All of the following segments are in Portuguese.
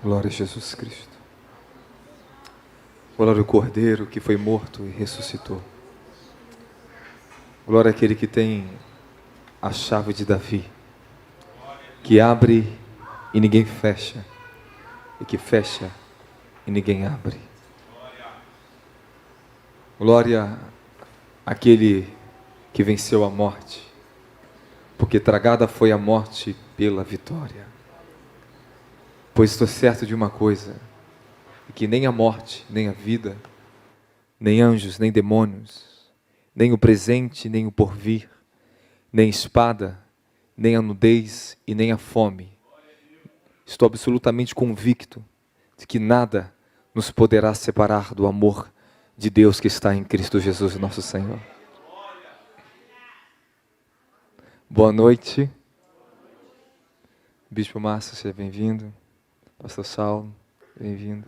Glória a Jesus Cristo. Glória ao Cordeiro que foi morto e ressuscitou. Glória àquele que tem a chave de Davi, que abre e ninguém fecha, e que fecha e ninguém abre. Glória àquele que venceu a morte, porque tragada foi a morte pela vitória. Pois estou certo de uma coisa, que nem a morte, nem a vida, nem anjos, nem demônios, nem o presente, nem o porvir, nem espada, nem a nudez e nem a fome. Estou absolutamente convicto de que nada nos poderá separar do amor de Deus que está em Cristo Jesus, nosso Senhor. Boa noite. Bispo Márcio, seja bem-vindo. Pastor Saulo, bem-vindo.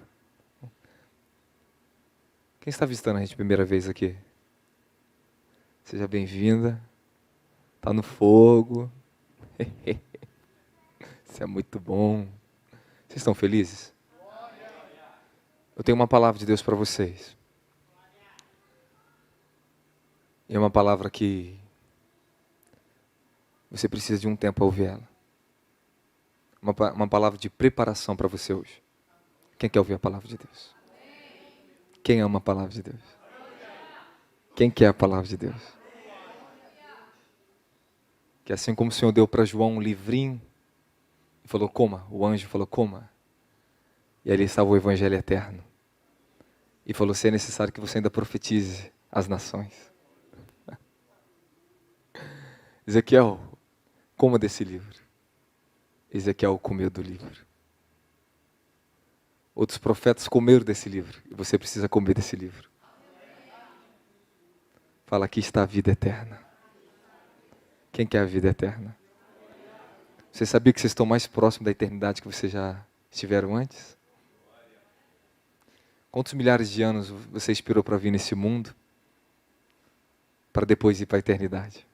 Quem está visitando a gente a primeira vez aqui? Seja bem-vinda. Está no fogo. Isso é muito bom. Vocês estão felizes? Eu tenho uma palavra de Deus para vocês. E é uma palavra que você precisa de um tempo para ouvir ela. Uma palavra de preparação para você hoje. Quem quer ouvir a palavra de Deus? Quem ama a palavra de Deus? Quem quer a palavra de Deus? Que assim como o Senhor deu para João um livrinho e falou, coma, o anjo falou, coma. E ali estava o Evangelho eterno. E falou, se é necessário que você ainda profetize as nações. Ezequiel, coma desse livro. Ezequiel comeu do livro. Outros profetas comeram desse livro. E você precisa comer desse livro. Fala, aqui está a vida eterna. Quem quer a vida eterna? Você sabia que vocês estão mais próximos da eternidade que vocês já estiveram antes? Quantos milhares de anos você esperou para vir nesse mundo? Para depois ir para a eternidade?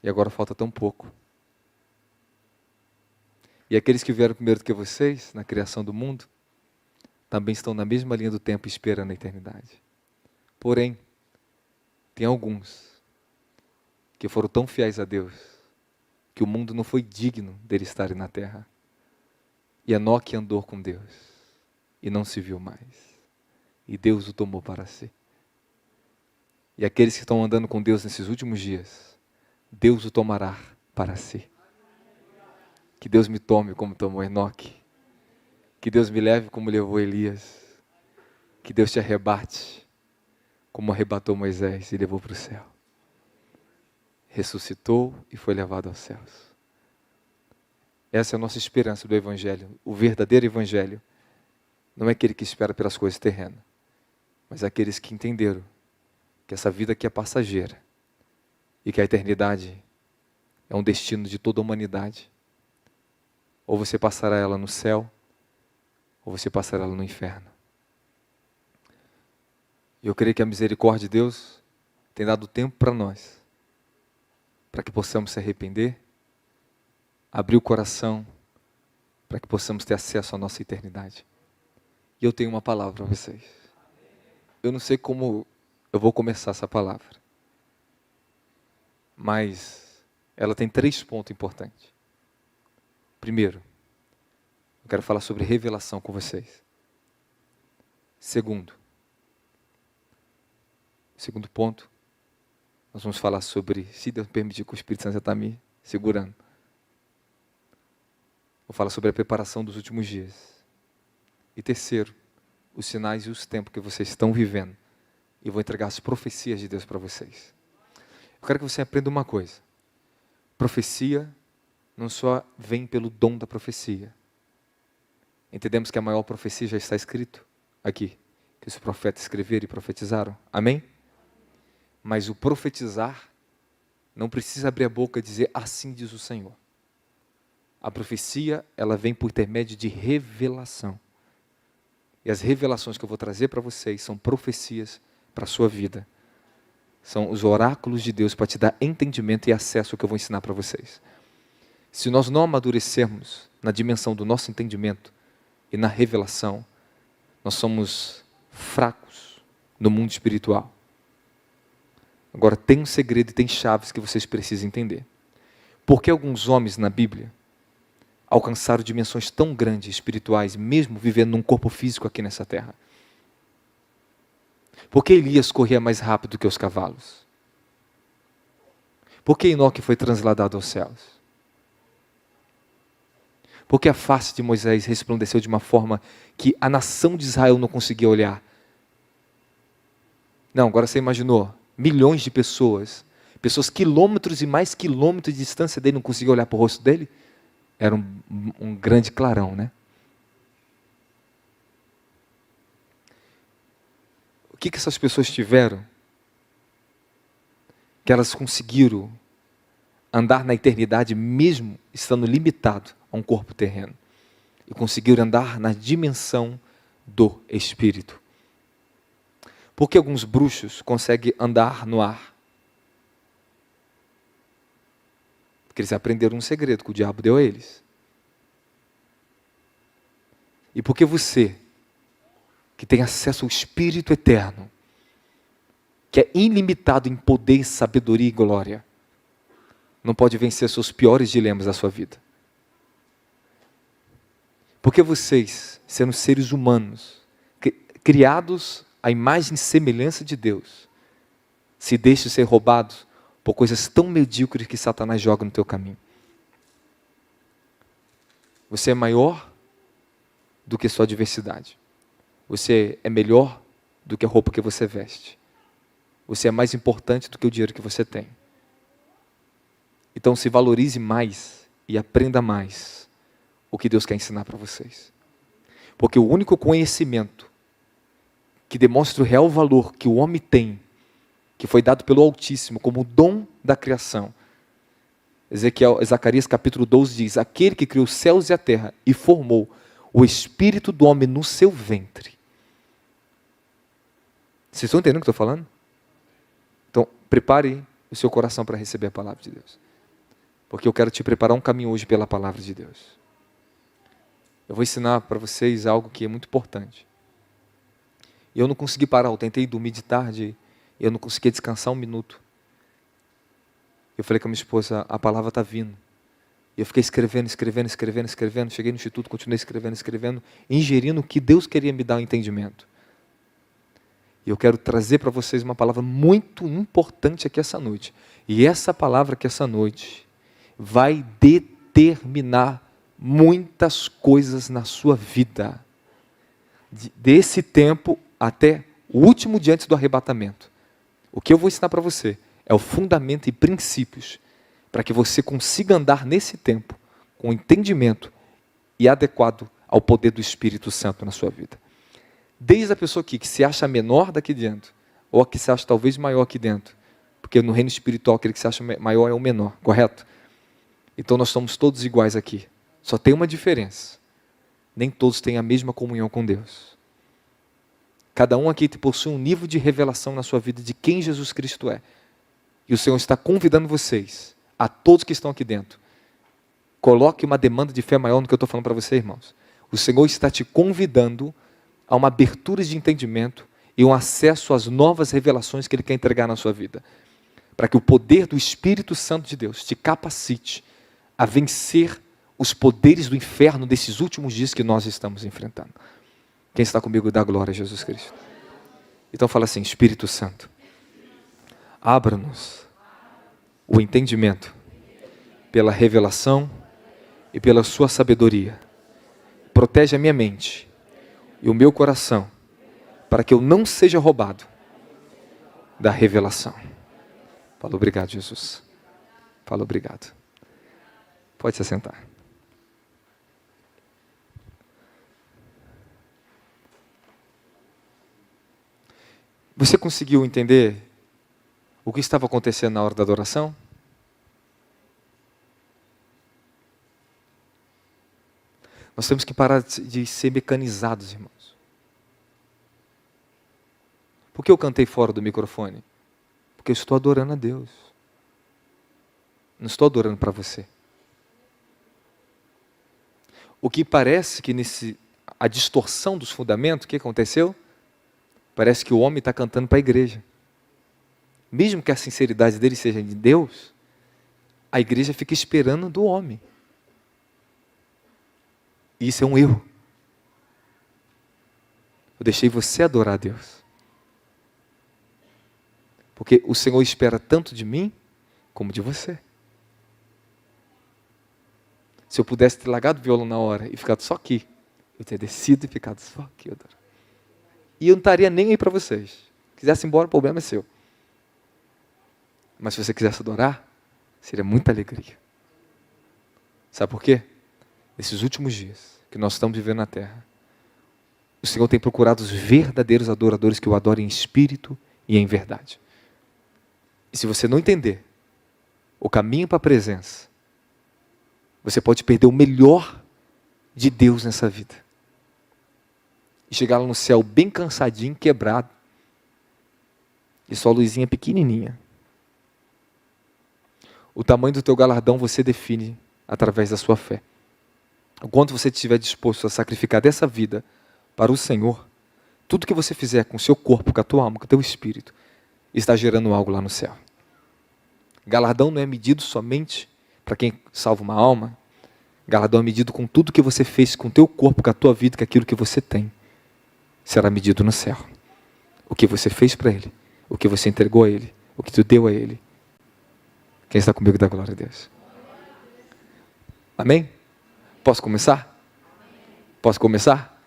E agora falta tão pouco. E aqueles que vieram primeiro do que vocês, na criação do mundo, também estão na mesma linha do tempo esperando a eternidade. Porém, tem alguns que foram tão fiéis a Deus, que o mundo não foi digno dele estarem na terra. E Enoque andou com Deus, e não se viu mais. E Deus o tomou para si. E aqueles que estão andando com Deus nesses últimos dias, Deus o tomará para si. Que Deus me tome como tomou Enoque. Que Deus me leve como levou Elias. Que Deus te arrebate como arrebatou Moisés e levou para o céu. Ressuscitou e foi levado aos céus. Essa é a nossa esperança do Evangelho. O verdadeiro Evangelho não é aquele que espera pelas coisas terrenas, mas é aqueles que entenderam que essa vida aqui é passageira e que a eternidade é um destino de toda a humanidade. Ou você passará ela no céu, ou você passará ela no inferno. E eu creio que a misericórdia de Deus tem dado tempo para nós, para que possamos se arrepender, abrir o coração, para que possamos ter acesso à nossa eternidade. E eu tenho uma palavra para vocês. Eu não sei como eu vou começar essa palavra, mas ela tem 3 pontos importantes. Primeiro, eu quero falar sobre revelação com vocês. Segundo ponto, nós vamos falar sobre, se Deus permitir, que o Espírito Santo já está me segurando. Vou falar sobre a preparação dos últimos dias. E terceiro, os sinais e os tempos que vocês estão vivendo. E vou entregar as profecias de Deus para vocês. Eu quero que você aprenda uma coisa. Profecia não só vem pelo dom da profecia. Entendemos que a maior profecia já está escrito aqui. Que os profetas escreveram e profetizaram. Amém? Mas o profetizar não precisa abrir a boca e dizer assim diz o Senhor. A profecia, ela vem por intermédio de revelação. E as revelações que eu vou trazer para vocês são profecias para a sua vida. São os oráculos de Deus para te dar entendimento e acesso ao que eu vou ensinar para vocês. Se nós não amadurecermos na dimensão do nosso entendimento e na revelação, nós somos fracos no mundo espiritual. Agora, tem um segredo e tem chaves que vocês precisam entender. Por que alguns homens na Bíblia alcançaram dimensões tão grandes espirituais, mesmo vivendo num corpo físico aqui nessa terra? Por que Elias corria mais rápido que os cavalos? Por que Enoque foi transladado aos céus? Por que a face de Moisés resplandeceu de uma forma que a nação de Israel não conseguia olhar? Não, agora você imaginou, milhões de pessoas quilômetros e mais quilômetros de distância dele, não conseguiam olhar para o rosto dele? Era um grande clarão, né? O que essas pessoas tiveram? Que elas conseguiram andar na eternidade mesmo estando limitado a um corpo terreno. E conseguiram andar na dimensão do Espírito. Por que alguns bruxos conseguem andar no ar? Porque eles aprenderam um segredo que o diabo deu a eles. E por que você, que tem acesso ao Espírito eterno, que é ilimitado em poder, sabedoria e glória, não pode vencer seus piores dilemas da sua vida? Porque vocês, sendo seres humanos, criados à imagem e semelhança de Deus, se deixam ser roubados por coisas tão medíocres que Satanás joga no teu caminho? Você é maior do que sua adversidade. Você é melhor do que a roupa que você veste. Você é mais importante do que o dinheiro que você tem. Então se valorize mais e aprenda mais o que Deus quer ensinar para vocês. Porque o único conhecimento que demonstra o real valor que o homem tem, que foi dado pelo Altíssimo como dom da criação. Zacarias capítulo 12 diz: aquele que criou os céus e a terra e formou o espírito do homem no seu ventre. Vocês estão entendendo o que eu estou falando? Então, prepare o seu coração para receber a palavra de Deus. Porque eu quero te preparar um caminho hoje pela palavra de Deus. Eu vou ensinar para vocês algo que é muito importante. E eu não consegui parar, eu tentei dormir de tarde, e eu não conseguia descansar um minuto. Eu falei com a minha esposa: a palavra está vindo. E eu fiquei escrevendo. Cheguei no instituto, continuei escrevendo, ingerindo o que Deus queria me dar um entendimento. E eu quero trazer para vocês uma palavra muito importante aqui essa noite. E essa palavra aqui essa noite vai determinar muitas coisas na sua vida. Desse tempo até o último dia antes do arrebatamento. O que eu vou ensinar para você é o fundamento e princípios para que você consiga andar nesse tempo com entendimento e adequado ao poder do Espírito Santo na sua vida. Desde a pessoa aqui que se acha menor daqui dentro, ou a que se acha talvez maior aqui dentro, porque no reino espiritual aquele que se acha maior é o menor, correto? Então nós somos todos iguais aqui. Só tem uma diferença. Nem todos têm a mesma comunhão com Deus. Cada um aqui possui um nível de revelação na sua vida de quem Jesus Cristo é. E o Senhor está convidando vocês, a todos que estão aqui dentro, coloque uma demanda de fé maior no que eu estou falando para vocês, irmãos. O Senhor está te convidando a uma abertura de entendimento e um acesso às novas revelações que Ele quer entregar na sua vida. Para que o poder do Espírito Santo de Deus te capacite a vencer os poderes do inferno desses últimos dias que nós estamos enfrentando. Quem está comigo dá glória a Jesus Cristo. Então fala assim: Espírito Santo, abra-nos o entendimento pela revelação e pela sua sabedoria. Protege a minha mente e o meu coração para que eu não seja roubado da revelação. Fala obrigado, Jesus. Fala obrigado. Pode se sentar. Você conseguiu entender o que estava acontecendo na hora da adoração? Nós temos que parar de ser mecanizados, irmãos. Por que eu cantei fora do microfone? Porque eu estou adorando a Deus. Não estou adorando para você. O que parece que a distorção dos fundamentos, o que aconteceu? Parece que o homem está cantando para a igreja. Mesmo que a sinceridade dele seja de Deus, a igreja fica esperando do homem. E isso é um erro. Eu deixei você adorar a Deus. Porque o Senhor espera tanto de mim, como de você. Se eu pudesse ter largado o violão na hora e ficado só aqui, eu teria descido e ficado só aqui adorando. E eu não estaria nem aí para vocês. Se quisesse ir embora, o problema é seu. Mas se você quisesse adorar, seria muita alegria. Sabe por quê? Nesses últimos dias que nós estamos vivendo na terra, o Senhor tem procurado os verdadeiros adoradores que o adorem em espírito e em verdade. E se você não entender o caminho para a presença, você pode perder o melhor de Deus nessa vida. E chegar lá no céu bem cansadinho, quebrado. E só a luzinha pequenininha. O tamanho do teu galardão você define através da sua fé. O quanto você estiver disposto a sacrificar dessa vida para o Senhor, tudo que você fizer com o seu corpo, com a tua alma, com o teu espírito, está gerando algo lá no céu. Galardão não é medido somente para quem salva uma alma. Galardão é medido com tudo que você fez com o teu corpo, com a tua vida, com aquilo que você tem. Será medido no céu. O que você fez para Ele, o que você entregou a Ele, o que tu deu a Ele. Quem está comigo dá glória a Deus. Amém? Posso começar? Posso começar?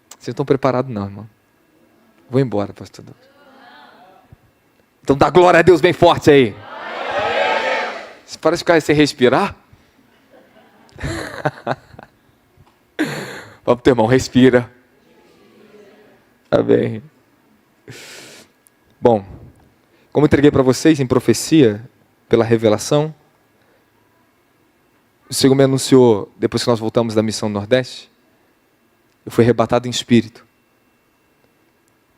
Vocês não estão preparados não, irmão. Vou embora, pastor Douglas. Então dá glória a Deus bem forte aí. Você parece ficar sem respirar. Fala pro teu irmão, respira. Amém. Bom, como eu entreguei para vocês em profecia, pela revelação, o Senhor me anunciou, depois que nós voltamos da missão no Nordeste, eu fui arrebatado em espírito.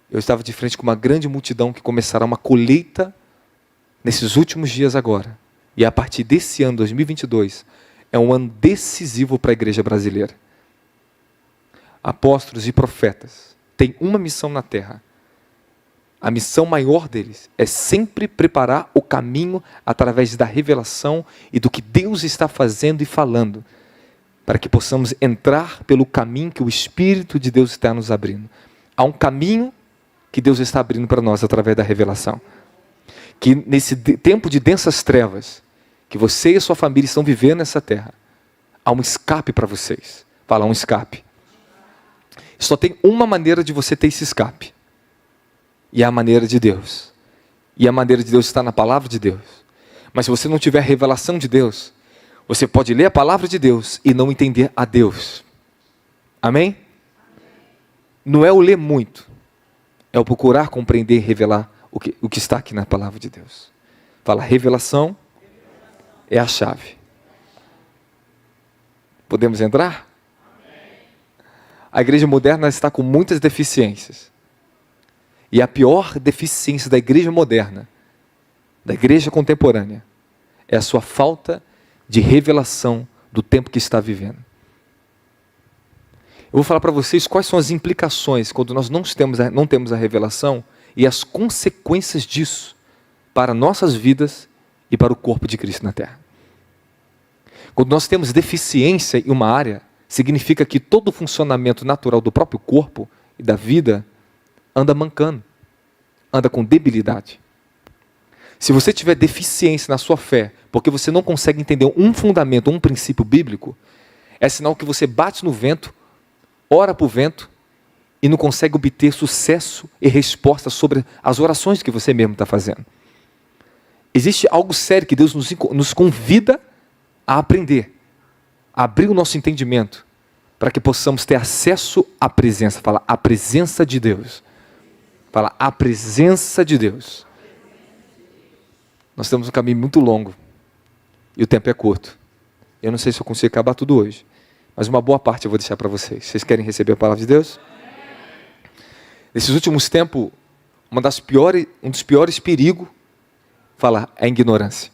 Eu estava de frente com uma grande multidão que começará uma colheita nesses últimos dias agora. E a partir desse ano, 2022, é um ano decisivo para a igreja brasileira. Apóstolos e profetas têm uma missão na terra. A missão maior deles é sempre preparar o caminho através da revelação e do que Deus está fazendo e falando, para que possamos entrar pelo caminho que o Espírito de Deus está nos abrindo. Há um caminho que Deus está abrindo para nós através da revelação. Que nesse tempo de densas trevas, que você e a sua família estão vivendo nessa terra, há um escape para vocês. Fala, um escape. Só tem uma maneira de você ter esse escape. E é a maneira de Deus. E a maneira de Deus está na palavra de Deus. Mas se você não tiver a revelação de Deus, você pode ler a palavra de Deus e não entender a Deus. Amém? Não é o ler muito. É o procurar compreender e revelar o que está aqui na palavra de Deus. Fala, revelação é a chave. Podemos entrar? A igreja moderna está com muitas deficiências. E a pior deficiência da igreja moderna, da igreja contemporânea, é a sua falta de revelação do tempo que está vivendo. Eu vou falar para vocês quais são as implicações quando nós não temos a revelação e as consequências disso para nossas vidas e para o corpo de Cristo na terra. Quando nós temos deficiência em uma área, significa que todo o funcionamento natural do próprio corpo e da vida anda mancando, anda com debilidade. Se você tiver deficiência na sua fé, porque você não consegue entender um fundamento, um princípio bíblico, é sinal que você bate no vento, ora para o vento e não consegue obter sucesso e resposta sobre as orações que você mesmo está fazendo. Existe algo sério que Deus nos convida a aprender, a abrir o nosso entendimento, para que possamos ter acesso à presença. Fala, a presença de Deus. Fala, a presença de Deus. Nós temos um caminho muito longo e o tempo é curto. Eu não sei se eu consigo acabar tudo hoje, mas uma boa parte eu vou deixar para vocês. Vocês querem receber a palavra de Deus? Nesses últimos tempos, um dos piores perigos, fala, é a ignorância.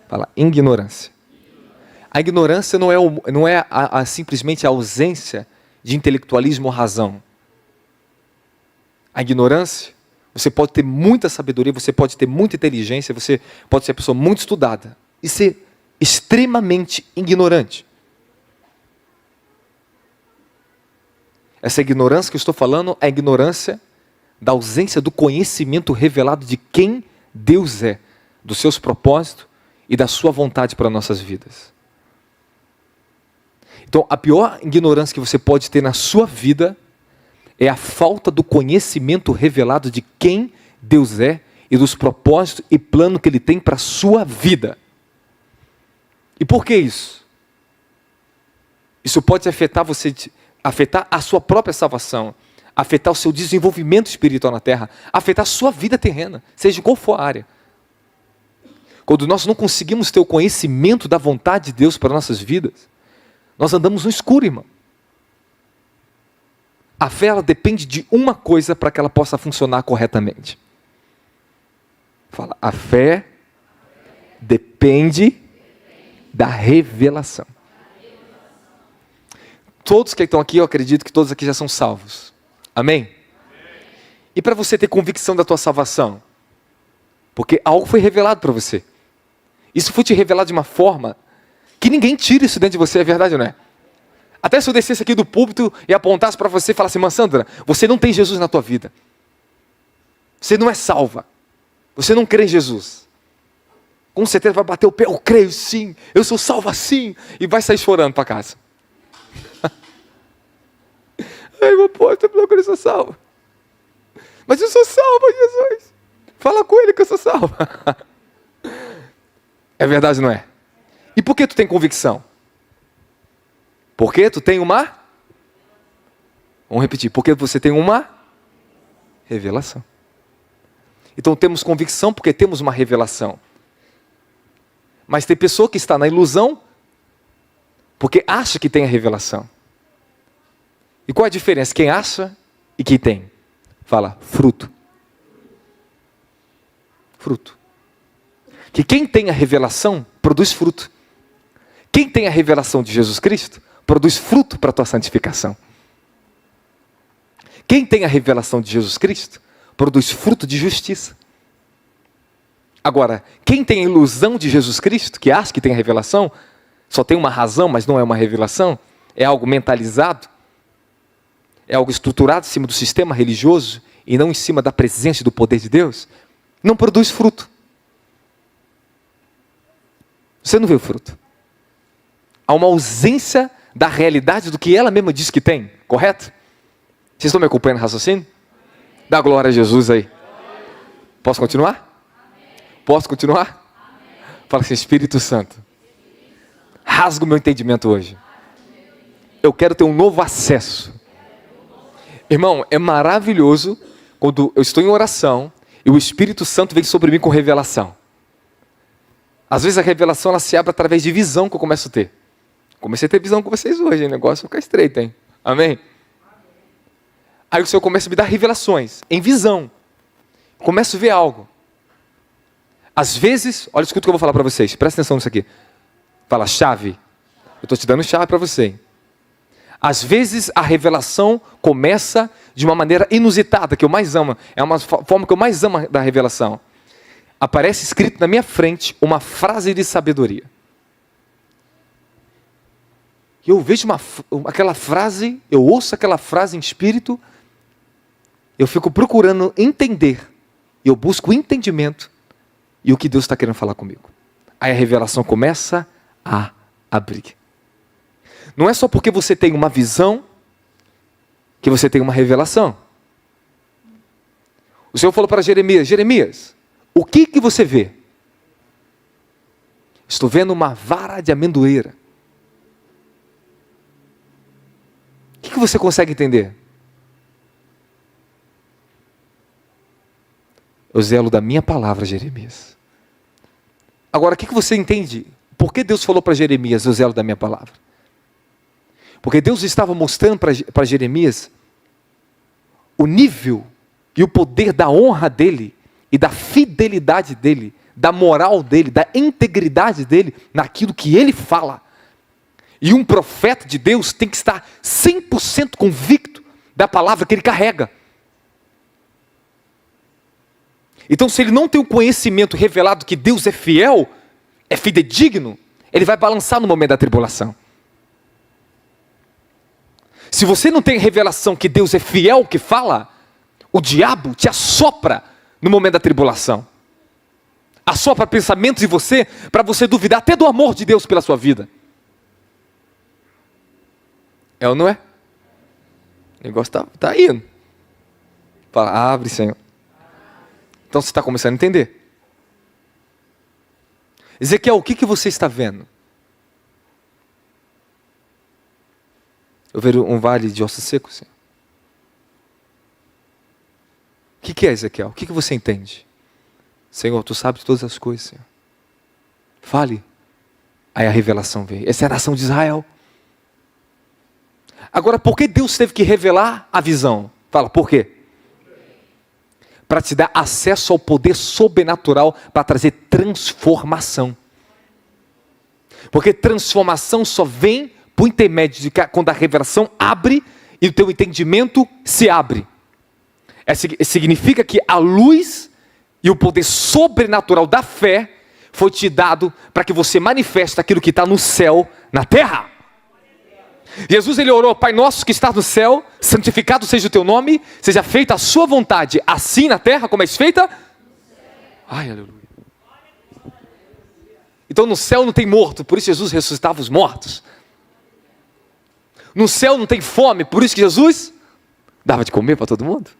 Fala, ignorância. A ignorância não é simplesmente a ausência de intelectualismo ou razão. A ignorância, você pode ter muita sabedoria, você pode ter muita inteligência, você pode ser uma pessoa muito estudada e ser extremamente ignorante. Essa ignorância que eu estou falando é a ignorância da ausência do conhecimento revelado de quem Deus é, dos seus propósitos e da sua vontade para nossas vidas. Então, a pior ignorância que você pode ter na sua vida é a falta do conhecimento revelado de quem Deus é e dos propósitos e plano que Ele tem para a sua vida. E por que isso? Isso pode afetar você, afetar a sua própria salvação, afetar o seu desenvolvimento espiritual na terra, afetar a sua vida terrena, seja qual for a área. Quando nós não conseguimos ter o conhecimento da vontade de Deus para nossas vidas, nós andamos no escuro, irmão. A fé, ela depende de uma coisa para que ela possa funcionar corretamente. Fala, a fé depende da revelação. Todos que estão aqui, eu acredito que todos aqui já são salvos. Amém? E para você ter convicção da tua salvação? Porque algo foi revelado para você. Isso foi te revelado de uma forma que ninguém tira isso dentro de você, é verdade ou não é? Até se eu descesse aqui do púlpito e apontasse para você e falasse, irmã Sandra, você não tem Jesus na tua vida. Você não é salva. Você não crê em Jesus. Com certeza vai bater o pé, eu creio sim, eu sou salva sim, e vai sair chorando para casa. Ai, meu apóstolo, eu sou salvo. Mas eu sou salvo, Jesus. Fala com ele que eu sou salvo. É verdade, não é? E por que tu tem convicção? Porque tu tem uma... Vamos repetir. Porque você tem uma revelação. Então temos convicção porque temos uma revelação. Mas tem pessoa que está na ilusão porque acha que tem a revelação. E qual a diferença? Quem acha e quem tem? Fala, fruto. Fruto. Que quem tem a revelação produz fruto. Quem tem a revelação de Jesus Cristo produz fruto para a tua santificação. Quem tem a revelação de Jesus Cristo produz fruto de justiça. Agora, quem tem a ilusão de Jesus Cristo, que acha que tem a revelação, só tem uma razão, mas não é uma revelação, é algo mentalizado, é algo estruturado em cima do sistema religioso e não em cima da presença e do poder de Deus, não produz fruto. Você não vê o fruto. Há uma ausência da realidade do que ela mesma diz que tem, correto? Vocês estão me acompanhando no raciocínio? Dá glória a Jesus aí. Posso continuar? Posso continuar? Fala assim, Espírito Santo, rasga o meu entendimento hoje. Eu quero ter um novo acesso. Irmão, é maravilhoso quando eu estou em oração e o Espírito Santo vem sobre mim com revelação. Às vezes a revelação ela se abre através de visão que eu começo a ter. Comecei a ter visão com vocês hoje, hein? O negócio vai ficar estreito, hein? Amém? Aí o Senhor começa a me dar revelações, em visão. Começo a ver algo. Às vezes, olha, escuta o que eu vou falar para vocês, presta atenção nisso aqui. Fala, chave. Eu estou te dando chave para você. Hein? Às vezes a revelação começa de uma maneira inusitada, que eu mais amo. É uma forma que eu mais amo da revelação. Aparece escrito na minha frente uma frase de sabedoria. E eu vejo aquela frase, eu ouço aquela frase em espírito, eu fico procurando entender, eu busco entendimento e o que Deus está querendo falar comigo. Aí a revelação começa a abrir. Não é só porque você tem uma visão que você tem uma revelação. O Senhor falou para Jeremias, Jeremias, o que você vê? Estou vendo uma vara de amendoeira. O que você consegue entender? O zelo da minha palavra, Jeremias. Agora, o que você entende? Por que Deus falou para Jeremias o zelo da minha palavra? Porque Deus estava mostrando para Jeremias o nível e o poder da honra dele e da fidelidade dele, da moral dele, da integridade dele naquilo que ele fala E um profeta de Deus tem que estar 100% convicto da palavra que ele carrega. Então, se ele não tem o conhecimento revelado que Deus é fiel, é fidedigno, ele vai balançar no momento da tribulação. Se você não tem revelação que Deus é fiel, que fala, o diabo te assopra no momento da tribulação. Assopra pensamentos em você, para você duvidar até do amor de Deus pela sua vida. É ou não é? O negócio está indo. Fala, abre, Senhor. Então você está começando a entender. Ezequiel, o que você está vendo? Eu vejo um vale de ossos secos, Senhor. O que é, Ezequiel? O que você entende? Senhor, tu sabes todas as coisas, Senhor. Fale. Aí a revelação veio. Essa é a nação de Israel. Agora, por que Deus teve que revelar a visão? Fala, por quê? Para te dar acesso ao poder sobrenatural, para trazer transformação. Porque transformação só vem por intermédio de quando a revelação abre e o teu entendimento se abre. Significa que a luz e o poder sobrenatural da fé foi te dado para que você manifeste aquilo que está no céu, na terra. Jesus, ele orou, Pai nosso que está no céu, santificado seja o teu nome, seja feita a sua vontade, assim na terra como é feita. Ai, aleluia. Então no céu não tem morto, por isso Jesus ressuscitava os mortos. No céu não tem fome, por isso que Jesus dava de comer para todo mundo.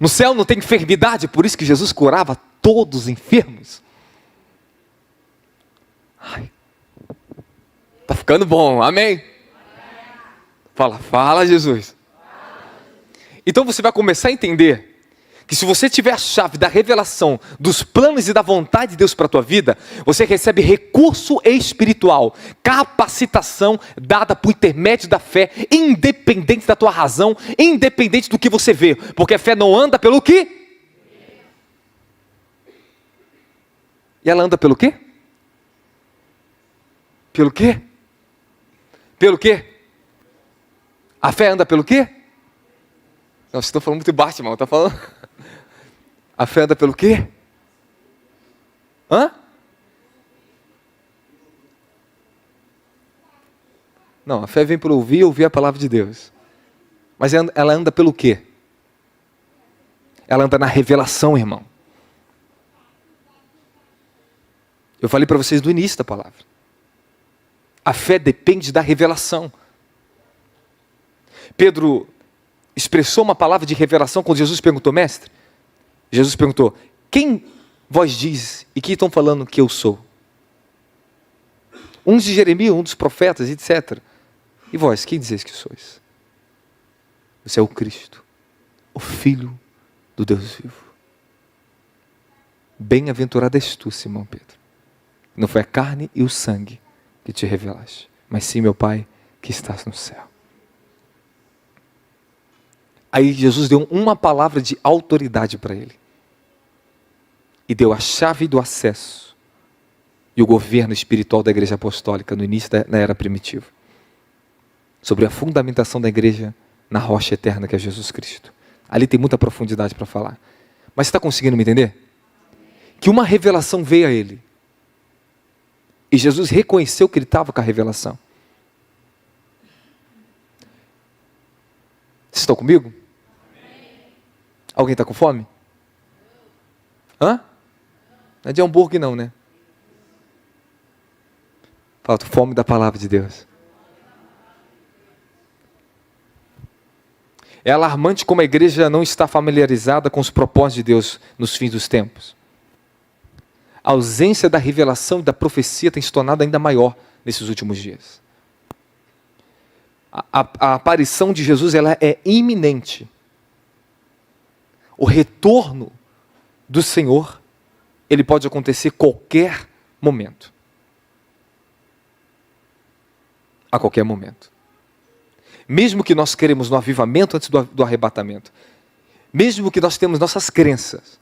No céu não tem enfermidade, por isso que Jesus curava todos os enfermos. Ai, tá ficando bom, amém? Fala Jesus. Então você vai começar a entender que se você tiver a chave da revelação dos planos e da vontade de Deus para a tua vida, você recebe recurso espiritual, capacitação dada por intermédio da fé, independente da tua razão, independente do que você vê, porque a fé não anda pelo quê? E ela anda pelo quê? Pelo quê? Pelo quê? A fé anda pelo quê? Não, vocês estão falando muito baixo, irmão. Está falando? A fé anda pelo quê? Hã? Não, a fé vem por ouvir a palavra de Deus. Mas ela anda pelo quê? Ela anda na revelação, irmão. Eu falei para vocês do início da palavra. A fé depende da revelação. Pedro expressou uma palavra de revelação quando Jesus perguntou, mestre. Jesus perguntou, quem vós diz e que estão falando que eu sou? Uns de Jeremias, um dos profetas, etc. E vós, quem dizeis que sois? Você é o Cristo, o Filho do Deus vivo. Bem-aventurado és tu, Simão Pedro. Não foi a carne e o sangue que te revelaste, mas sim meu Pai que estás no céu. Aí Jesus deu uma palavra de autoridade para ele. E deu a chave do acesso e o governo espiritual da igreja apostólica no início da era primitiva. Sobre a fundamentação da igreja na rocha eterna que é Jesus Cristo. Ali tem muita profundidade para falar. Mas você está conseguindo me entender? Que uma revelação veio a ele. E Jesus reconheceu que ele estava com a revelação. Vocês estão comigo? Alguém está com fome? Hã? Não é de hambúrguer não, né? Falta fome da palavra de Deus. É alarmante como a igreja não está familiarizada com os propósitos de Deus nos fins dos tempos. A ausência da revelação e da profecia tem se tornado ainda maior nesses últimos dias. A aparição de Jesus ela é iminente. O retorno do Senhor, ele pode acontecer a qualquer momento. A qualquer momento. Mesmo que nós queremos no avivamento antes do arrebatamento, mesmo que nós temos nossas crenças,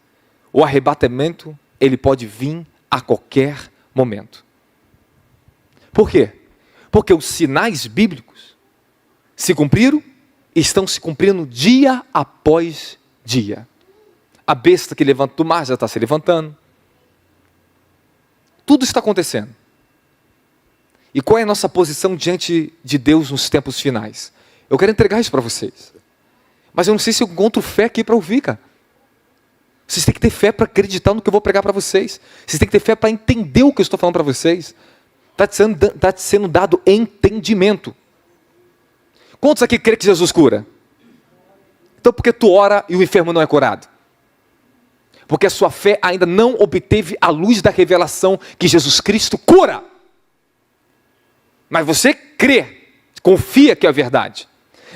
o arrebatamento, ele pode vir a qualquer momento. Por quê? Porque os sinais bíblicos se cumpriram e estão se cumprindo dia após dia. A besta que levanta do mar já está se levantando. Tudo está acontecendo. E qual é a nossa posição diante de Deus nos tempos finais? Eu quero entregar isso para vocês. Mas eu não sei se eu encontro fé aqui para ouvir, cara. Vocês têm que ter fé para acreditar no que eu vou pregar para vocês. Vocês têm que ter fé para entender o que eu estou falando para vocês. Está te sendo dado entendimento. Quantos aqui crê que Jesus cura? Então por que tu ora e o enfermo não é curado? Porque a sua fé ainda não obteve a luz da revelação que Jesus Cristo cura. Mas você crê, confia que é a verdade.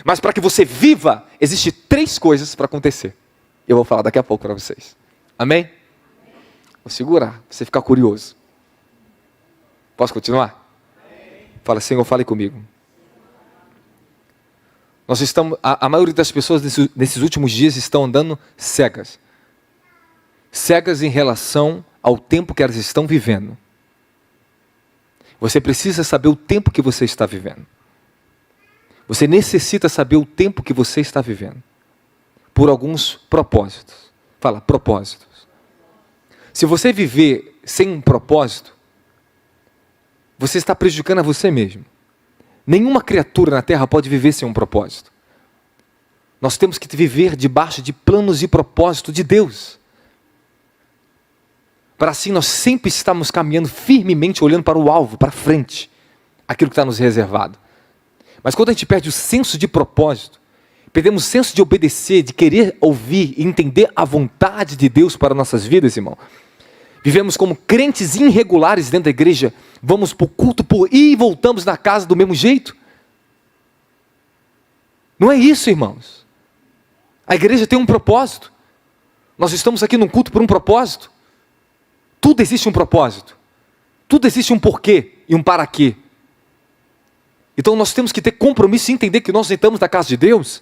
Mas para que você viva, existem 3 coisas para acontecer. Eu vou falar daqui a pouco para vocês. Amém? Vou segurar, para você ficar curioso. Posso continuar? Fala, Senhor, fale comigo. Nós estamos, a maioria das pessoas nesses últimos dias estão andando cegas. Cegas em relação ao tempo que elas estão vivendo. Você precisa saber o tempo que você está vivendo. Você necessita saber o tempo que você está vivendo. Por alguns propósitos. Fala, propósitos. Se você viver sem um propósito, você está prejudicando a você mesmo. Nenhuma criatura na Terra pode viver sem um propósito. Nós temos que viver debaixo de planos e propósito de Deus. Para assim nós sempre estamos caminhando firmemente, olhando para o alvo, para frente, aquilo que está nos reservado. Mas quando a gente perde o senso de propósito, perdemos o senso de obedecer, de querer ouvir e entender a vontade de Deus para nossas vidas, irmão. Vivemos como crentes irregulares dentro da igreja, vamos para o culto e voltamos na casa do mesmo jeito. Não é isso, irmãos. A igreja tem um propósito. Nós estamos aqui num culto por um propósito. Tudo existe um propósito. Tudo existe um porquê e um para quê. Então nós temos que ter compromisso e entender que nós estamos na casa de Deus.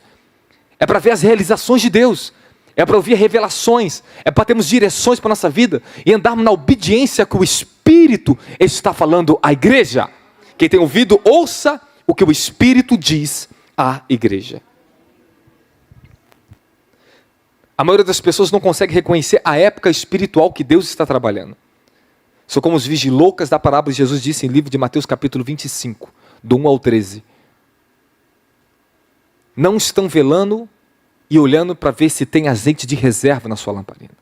É para ver as realizações de Deus. É para ouvir revelações. É para termos direções para a nossa vida. E andarmos na obediência que o Espírito está falando à igreja. Quem tem ouvido, ouça o que o Espírito diz à igreja. A maioria das pessoas não consegue reconhecer a época espiritual que Deus está trabalhando. São como os vigiloucas da parábola de Jesus disse em livro de Mateus capítulo 25, do 1 ao 13. Não estão velando e olhando para ver se tem azeite de reserva na sua lamparina.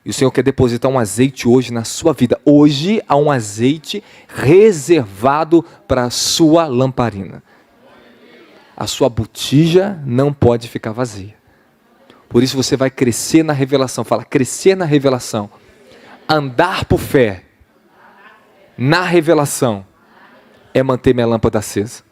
E o Senhor quer depositar um azeite hoje na sua vida. Hoje há um azeite reservado para a sua lamparina. A sua botija não pode ficar vazia. Por isso você vai crescer na revelação. Fala, crescer na revelação. Andar por fé na revelação é manter minha lâmpada acesa.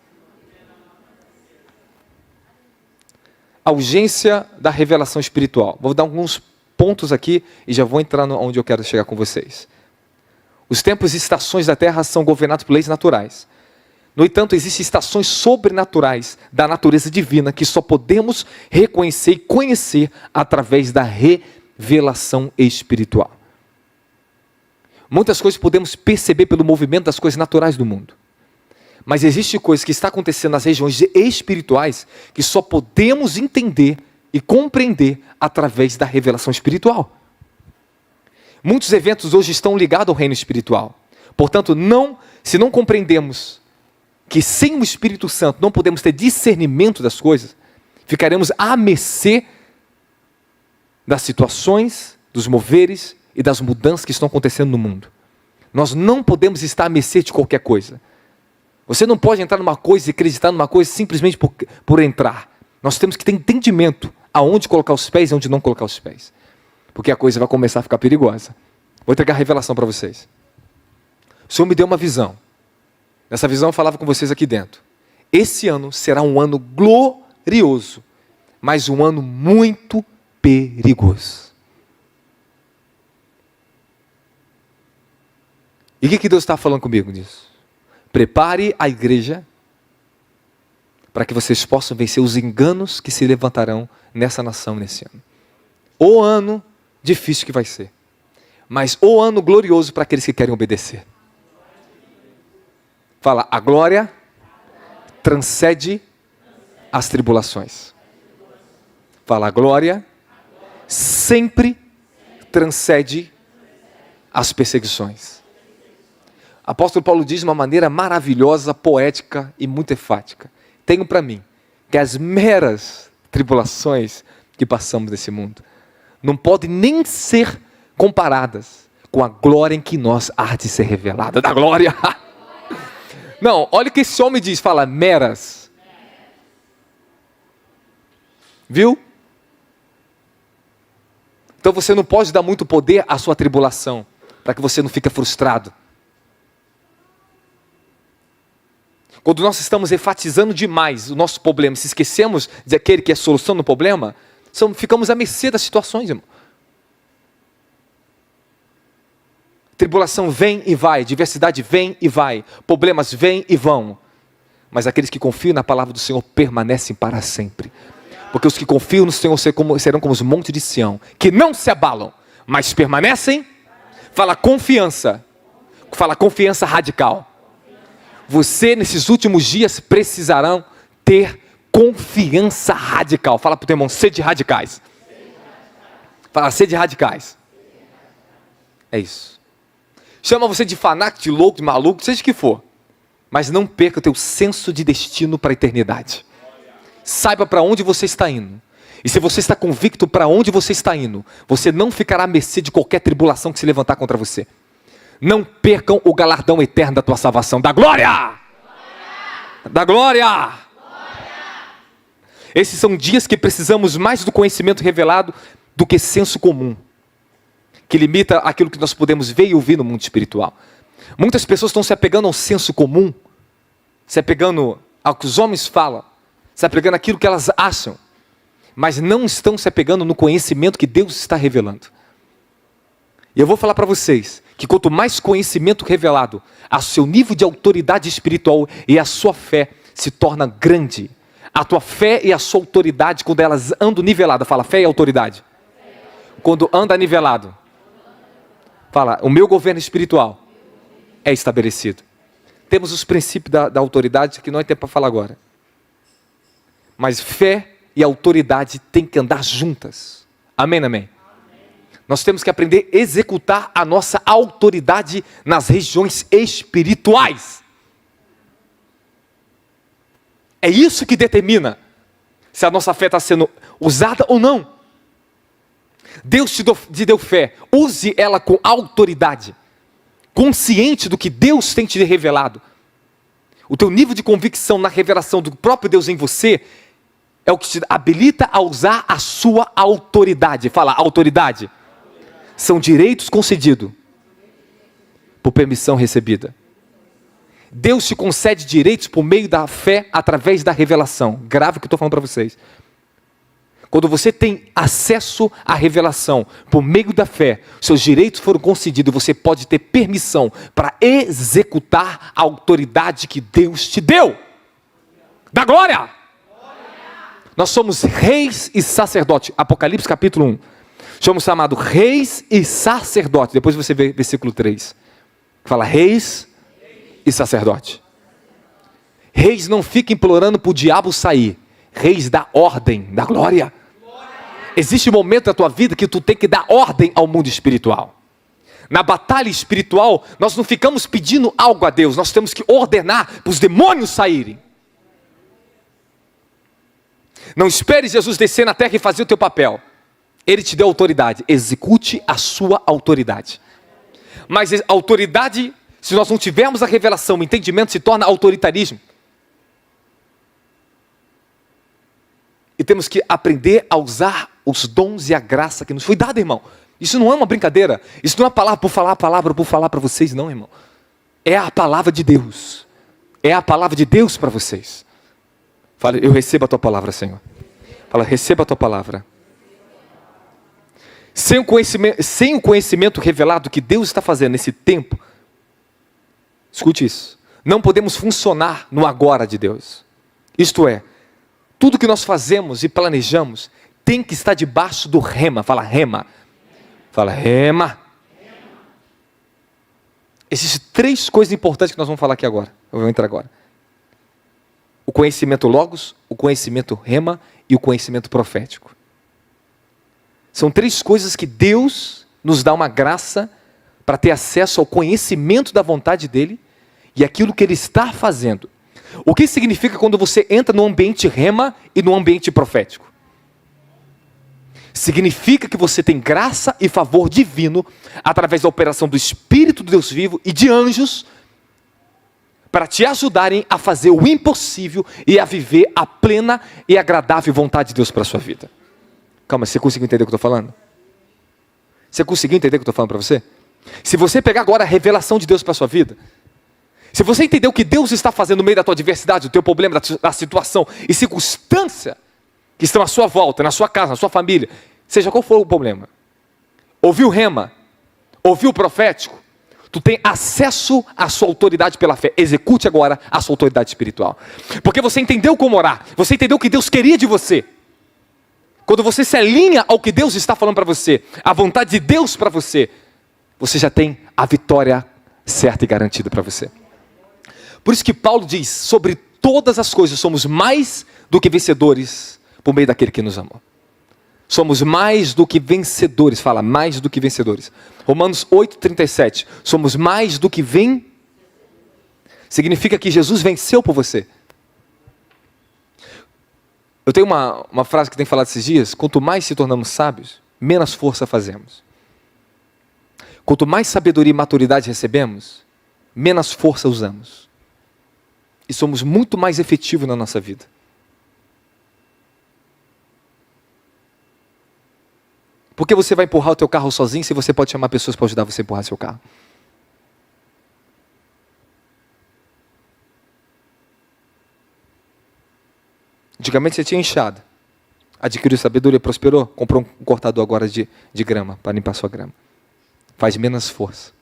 A urgência da revelação espiritual. Vou dar alguns pontos aqui e já vou entrar onde eu quero chegar com vocês. Os tempos e estações da Terra são governados por leis naturais. No entanto, existem estações sobrenaturais da natureza divina que só podemos reconhecer e conhecer através da revelação espiritual. Muitas coisas podemos perceber pelo movimento das coisas naturais do mundo. Mas existe coisa que está acontecendo nas regiões espirituais que só podemos entender e compreender através da revelação espiritual. Muitos eventos hoje estão ligados ao reino espiritual. Portanto, se não compreendemos que sem o Espírito Santo não podemos ter discernimento das coisas, ficaremos à mercê das situações, dos moveres e das mudanças que estão acontecendo no mundo. Nós não podemos estar à mercê de qualquer coisa. Você não pode entrar numa coisa e acreditar numa coisa simplesmente por entrar. Nós temos que ter entendimento aonde colocar os pés e aonde não colocar os pés. Porque a coisa vai começar a ficar perigosa. Vou entregar a revelação para vocês. O Senhor me deu uma visão. Nessa visão eu falava com vocês aqui dentro. Esse ano será um ano glorioso, mas um ano muito perigoso. E o que Deus está falando comigo nisso? Prepare a igreja para que vocês possam vencer os enganos que se levantarão nessa nação nesse ano. O ano difícil que vai ser, mas o ano glorioso para aqueles que querem obedecer. Fala, a glória transcende as tribulações. Fala, a glória sempre transcende as perseguições. Apóstolo Paulo diz de uma maneira maravilhosa, poética e muito enfática: tenho para mim que as meras tribulações que passamos nesse mundo não podem nem ser comparadas com a glória em que nós há de ser revelada. Da glória! Não, olha o que esse homem diz, fala, meras. Viu? Então você não pode dar muito poder à sua tribulação, para que você não fique frustrado. Quando nós estamos enfatizando demais o nosso problema, se esquecemos de aquele que é a solução do problema, ficamos à mercê das situações, irmão. Tribulação vem e vai, diversidade vem e vai, problemas vêm e vão. Mas aqueles que confiam na palavra do Senhor permanecem para sempre. Porque os que confiam no Senhor serão como os montes de Sião, que não se abalam, mas permanecem. Fala confiança. Fala confiança radical. Você, nesses últimos dias, precisarão ter confiança radical. Fala para o teu irmão, sede radicais. Fala, sede radicais. É isso. Chama você de fanático, de louco, de maluco, seja o que for. Mas não perca o teu senso de destino para a eternidade. Saiba para onde você está indo. E se você está convicto para onde você está indo, você não ficará à mercê de qualquer tribulação que se levantar contra você. Não percam o galardão eterno da tua salvação. Da glória! Da glória! Esses são dias que precisamos mais do conhecimento revelado do que senso comum, que limita aquilo que nós podemos ver e ouvir no mundo espiritual. Muitas pessoas estão se apegando ao senso comum, se apegando ao que os homens falam, se apegando àquilo que elas acham, mas não estão se apegando no conhecimento que Deus está revelando. E eu vou falar para vocês que quanto mais conhecimento revelado, o seu nível de autoridade espiritual e a sua fé se torna grande. A tua fé e a sua autoridade, quando elas andam niveladas, fala fé e autoridade. Quando anda nivelado, fala, o meu governo espiritual é estabelecido. Temos os princípios da autoridade que não é tempo para falar agora. Mas fé e autoridade têm que andar juntas. Amém, amém? Nós temos que aprender a executar a nossa autoridade nas regiões espirituais. É isso que determina se a nossa fé está sendo usada ou não. Deus te deu fé, use ela com autoridade, consciente do que Deus tem te revelado. O teu nível de convicção na revelação do próprio Deus em você é o que te habilita a usar a sua autoridade. Fala, autoridade. São direitos concedidos por permissão recebida. Deus te concede direitos por meio da fé, através da revelação. Grave o que eu estou falando para vocês. Quando você tem acesso à revelação por meio da fé, seus direitos foram concedidos, você pode ter permissão para executar a autoridade que Deus te deu. Da glória! Nós somos reis e sacerdotes. Apocalipse capítulo 1. Somos chamados reis e sacerdotes. Depois você vê versículo 3. Fala reis e sacerdote. Reis não ficam implorando para o diabo sair. Reis dá ordem, da glória. Existe um momento na tua vida que tu tem que dar ordem ao mundo espiritual. Na batalha espiritual, nós não ficamos pedindo algo a Deus. Nós temos que ordenar para os demônios saírem. Não espere Jesus descer na terra e fazer o teu papel. Ele te deu autoridade. Execute a sua autoridade. Mas a autoridade, se nós não tivermos a revelação, o entendimento, se torna autoritarismo. E temos que aprender a usar os dons e a graça que nos foi dada, irmão. Isso não é uma brincadeira. Isso não é uma palavra por falar a palavra por falar para vocês, não, irmão. É a palavra de Deus. É a palavra de Deus para vocês. Fala, eu recebo a tua palavra, Senhor. Fala, receba a tua palavra. Sem o conhecimento revelado que Deus está fazendo nesse tempo, escute isso, não podemos funcionar no agora de Deus. Isto é, tudo que nós fazemos e planejamos tem que estar debaixo do rema. Fala rema. Fala rema. Existem 3 coisas importantes que nós vamos falar aqui agora. Eu vou entrar agora. O conhecimento logos, o conhecimento rema e o conhecimento profético. São 3 coisas que Deus nos dá uma graça para ter acesso ao conhecimento da vontade dEle e aquilo que Ele está fazendo. O que significa quando você entra no ambiente rema e no ambiente profético? Significa que você tem graça e favor divino através da operação do Espírito do Deus vivo e de anjos para te ajudarem a fazer o impossível e a viver a plena e agradável vontade de Deus para a sua vida. Calma, você conseguiu entender o que eu estou falando? Você conseguiu entender o que eu estou falando para você? Se você pegar agora a revelação de Deus para a sua vida, se você entender o que Deus está fazendo no meio da tua adversidade, do teu problema, da situação e circunstância que estão à sua volta, na sua casa, na sua família, seja qual for o problema, ouviu o rema, ouviu o profético, tu tem acesso à sua autoridade pela fé. Execute agora a sua autoridade espiritual. Porque você entendeu como orar, você entendeu o que Deus queria de você. Quando você se alinha ao que Deus está falando para você, a vontade de Deus para você, você já tem a vitória certa e garantida para você. Por isso que Paulo diz, sobre todas as coisas somos mais do que vencedores por meio daquele que nos amou. Somos mais do que vencedores, fala, mais do que vencedores. Romanos 8,37, somos mais do que significa que Jesus venceu por você. Eu tenho uma frase que tenho falado esses dias, quanto mais se tornamos sábios, menos força fazemos. Quanto mais sabedoria e maturidade recebemos, menos força usamos. E somos muito mais efetivos na nossa vida. Por que você vai empurrar o teu carro sozinho se você pode chamar pessoas para ajudar você a empurrar seu carro? Antigamente você tinha enxada, adquiriu sabedoria, prosperou, comprou um cortador agora de grama para limpar sua grama. Faz menos força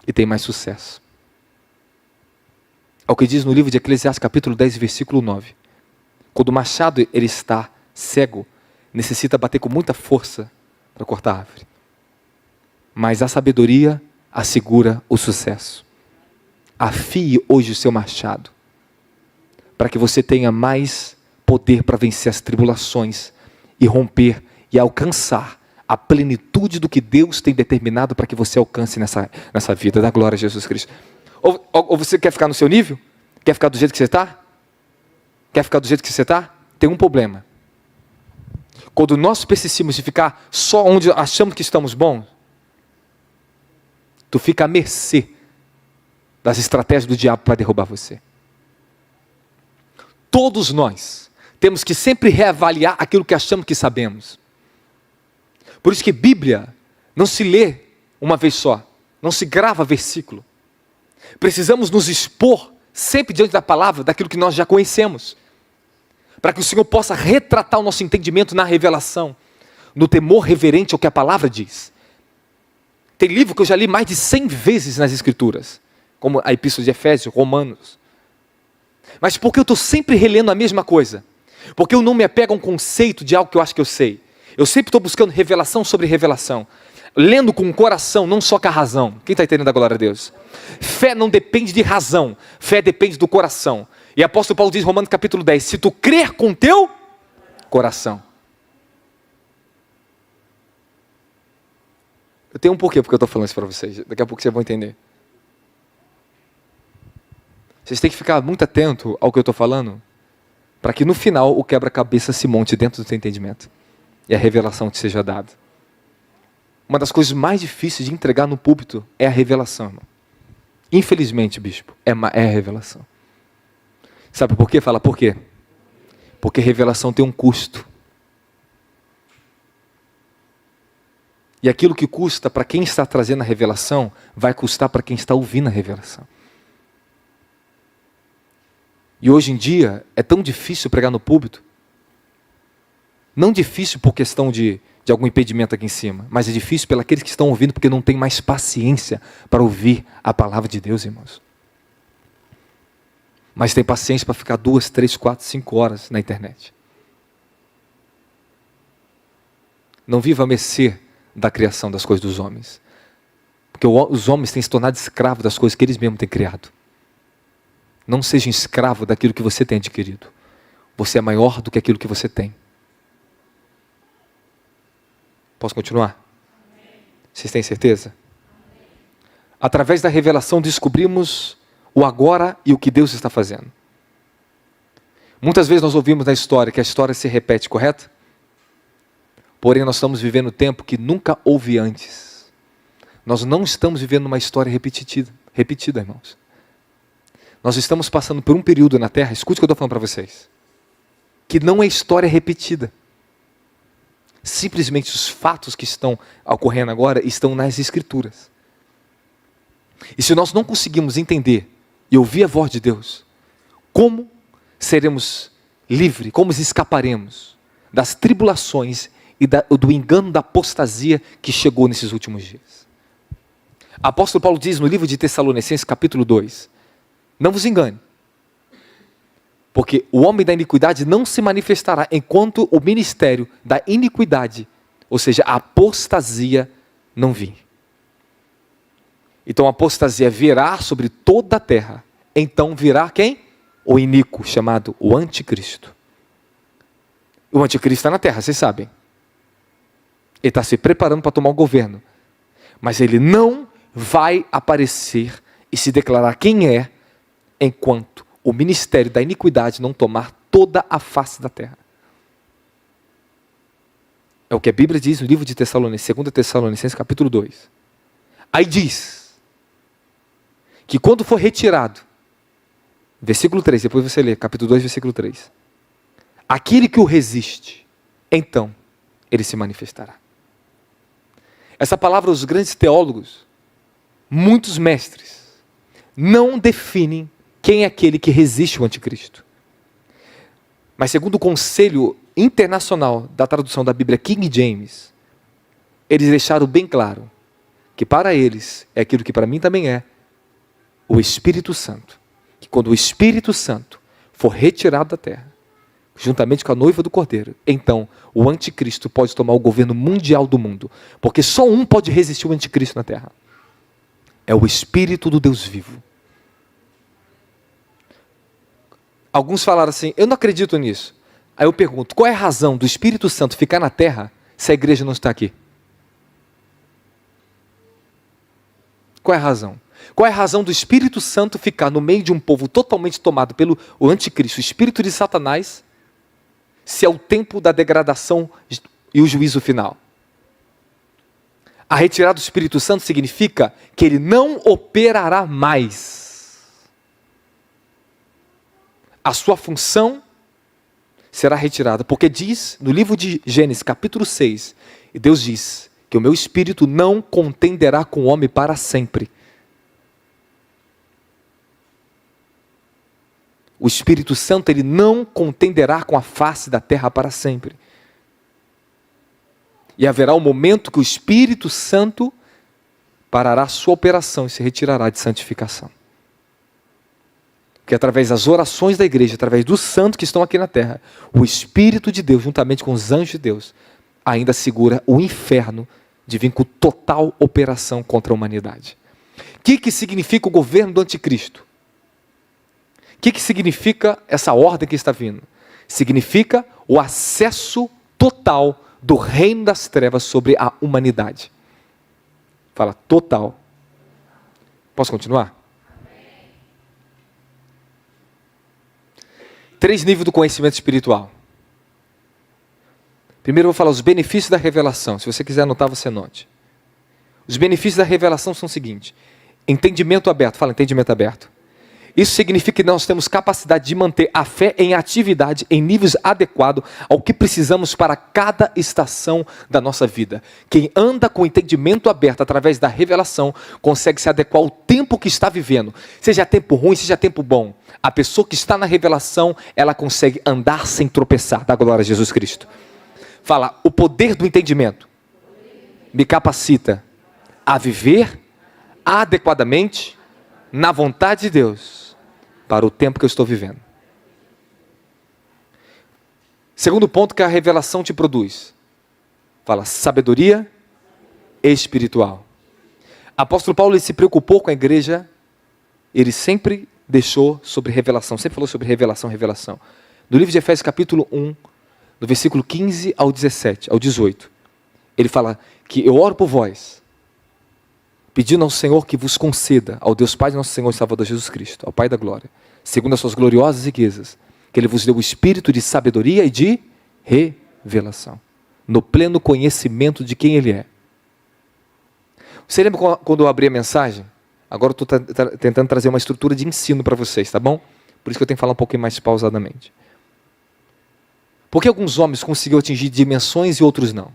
e tem mais sucesso. É o que diz no livro de Eclesiastes, capítulo 10, versículo 9. Quando o machado ele está cego, necessita bater com muita força para cortar a árvore. Mas a sabedoria assegura o sucesso. Afie hoje o seu machado, para que você tenha mais poder para vencer as tribulações e romper e alcançar a plenitude do que Deus tem determinado para que você alcance nessa vida. Da glória a Jesus Cristo. Ou você quer ficar no seu nível? Quer ficar do jeito que você está? Quer ficar do jeito que você está? Tem um problema. Quando nós persistimos de ficar só onde achamos que estamos bons, tu fica à mercê das estratégias do diabo para derrubar você. Todos nós temos que sempre reavaliar aquilo que achamos que sabemos. Por isso que Bíblia não se lê uma vez só, não se grava versículo. Precisamos nos expor sempre diante da palavra, daquilo que nós já conhecemos, para que o Senhor possa retratar o nosso entendimento na revelação, no temor reverente ao que a palavra diz. Tem livro que eu já li mais de 100 vezes nas Escrituras, como a Epístola de Efésios, Romanos. Mas por que eu estou sempre relendo a mesma coisa? Porque eu não me apego a um conceito de algo que eu acho que eu sei. Eu sempre estou buscando revelação sobre revelação. Lendo com o coração, não só com a razão. Quem está entendendo a glória a Deus? Fé não depende de razão. Fé depende do coração. E o apóstolo Paulo diz em Romanos capítulo 10, se tu crer com teu coração. Eu tenho um porquê porque eu estou falando isso para vocês. Daqui a pouco vocês vão entender. Vocês têm que ficar muito atento ao que eu estou falando, para que no final o quebra-cabeça se monte dentro do teu entendimento. E a revelação te seja dada. Uma das coisas mais difíceis de entregar no púlpito é a revelação, irmão. Infelizmente, bispo, é a revelação. Sabe por quê? Fala por quê? Porque revelação tem um custo. E aquilo que custa para quem está trazendo a revelação, vai custar para quem está ouvindo a revelação. E hoje em dia, é tão difícil pregar no púlpito. Não difícil por questão de algum impedimento aqui em cima, mas é difícil pelos que estão ouvindo, porque não tem mais paciência para ouvir a palavra de Deus, irmãos. Mas tem paciência para ficar 2, 3, 4, 5 horas na internet. Não viva a mercê da criação das coisas dos homens. Porque os homens têm se tornado escravos das coisas que eles mesmos têm criado. Não seja um escravo daquilo que você tem adquirido. Você é maior do que aquilo que você tem. Posso continuar? Vocês têm certeza? Através da revelação descobrimos o agora e o que Deus está fazendo. Muitas vezes nós ouvimos na história que a história se repete, correto? Porém nós estamos vivendo um tempo que nunca houve antes. Nós não estamos vivendo uma história repetida, irmãos. Nós estamos passando por um período na Terra, escute o que eu estou falando para vocês, que não é história repetida. Simplesmente os fatos que estão ocorrendo agora estão nas Escrituras. E se nós não conseguimos entender e ouvir a voz de Deus, como seremos livres, como escaparemos das tribulações e do engano da apostasia que chegou nesses últimos dias? Apóstolo Paulo diz no livro de Tessalonicenses capítulo 2, não vos engane, porque o homem da iniquidade não se manifestará enquanto o ministério da iniquidade, ou seja, a apostasia, não vir. Então a apostasia virá sobre toda a terra. Então virá quem? O iníquo, chamado o anticristo. O anticristo está na terra, vocês sabem. Ele está se preparando para tomar o governo. Mas ele não vai aparecer e se declarar quem é, enquanto o ministério da iniquidade não tomar toda a face da terra. É o que a Bíblia diz no livro de Tessalonicenses, 2 Tessalonicenses capítulo 2. Aí diz que quando for retirado, versículo 3, depois você lê, capítulo 2, versículo 3. Aquele que o resiste, então ele se manifestará. Essa palavra, os grandes teólogos, muitos mestres, não definem quem é aquele que resiste ao anticristo. Mas segundo o Conselho Internacional da Tradução da Bíblia King James, eles deixaram bem claro que para eles é aquilo que para mim também é, o Espírito Santo. Que quando o Espírito Santo for retirado da terra, juntamente com a noiva do Cordeiro, então o anticristo pode tomar o governo mundial do mundo. Porque só um pode resistir ao anticristo na terra. É o Espírito do Deus vivo. Alguns falaram assim, eu não acredito nisso. Aí eu pergunto, qual é a razão do Espírito Santo ficar na terra se a igreja não está aqui? Qual é a razão? Qual é a razão do Espírito Santo ficar no meio de um povo totalmente tomado pelo anticristo, o espírito de Satanás, se é o tempo da degradação e o juízo final? A retirada do Espírito Santo significa que ele não operará mais. A sua função será retirada, porque diz no livro de Gênesis capítulo 6, e Deus diz que o meu Espírito não contenderá com o homem para sempre. O Espírito Santo, ele não contenderá com a face da terra para sempre. E haverá um momento que o Espírito Santo parará a sua operação e se retirará de santificação. Porque através das orações da igreja, através dos santos que estão aqui na terra, o Espírito de Deus, juntamente com os anjos de Deus, ainda segura o inferno de vir com total operação contra a humanidade. O que significa o governo do anticristo? O que significa essa ordem que está vindo? Significa o acesso total do reino das trevas sobre a humanidade. Fala, total. Posso continuar? 3 níveis do conhecimento espiritual. Primeiro eu vou falar os benefícios da revelação. Se você quiser anotar, você anote. Os benefícios da revelação são os seguintes. Entendimento aberto. Fala, entendimento aberto. Isso significa que nós temos capacidade de manter a fé em atividade em níveis adequados ao que precisamos para cada estação da nossa vida. Quem anda com entendimento aberto através da revelação consegue se adequar ao tempo que está vivendo. Seja tempo ruim, seja tempo bom. A pessoa que está na revelação, ela consegue andar sem tropeçar. Dá glória a Jesus Cristo. Fala, o poder do entendimento me capacita a viver adequadamente na vontade de Deus para o tempo que eu estou vivendo. Segundo ponto que a revelação te produz. Fala, sabedoria espiritual. Apóstolo Paulo, ele se preocupou com a igreja, ele sempre deixou sobre revelação, sempre falou sobre revelação, revelação. No livro de Efésios capítulo 1, no versículo 15 ao 17, ao 18, ele fala que eu oro por vós, pedindo ao Senhor que vos conceda, ao Deus Pai de nosso Senhor e Salvador Jesus Cristo, ao Pai da glória, segundo as suas gloriosas riquezas, que Ele vos deu o espírito de sabedoria e de revelação, no pleno conhecimento de quem Ele é. Você lembra quando eu abri a mensagem? Agora eu estou tentando trazer uma estrutura de ensino para vocês, tá bom? Por isso que eu tenho que falar um pouquinho mais pausadamente. Por que alguns homens conseguiram atingir dimensões e outros não?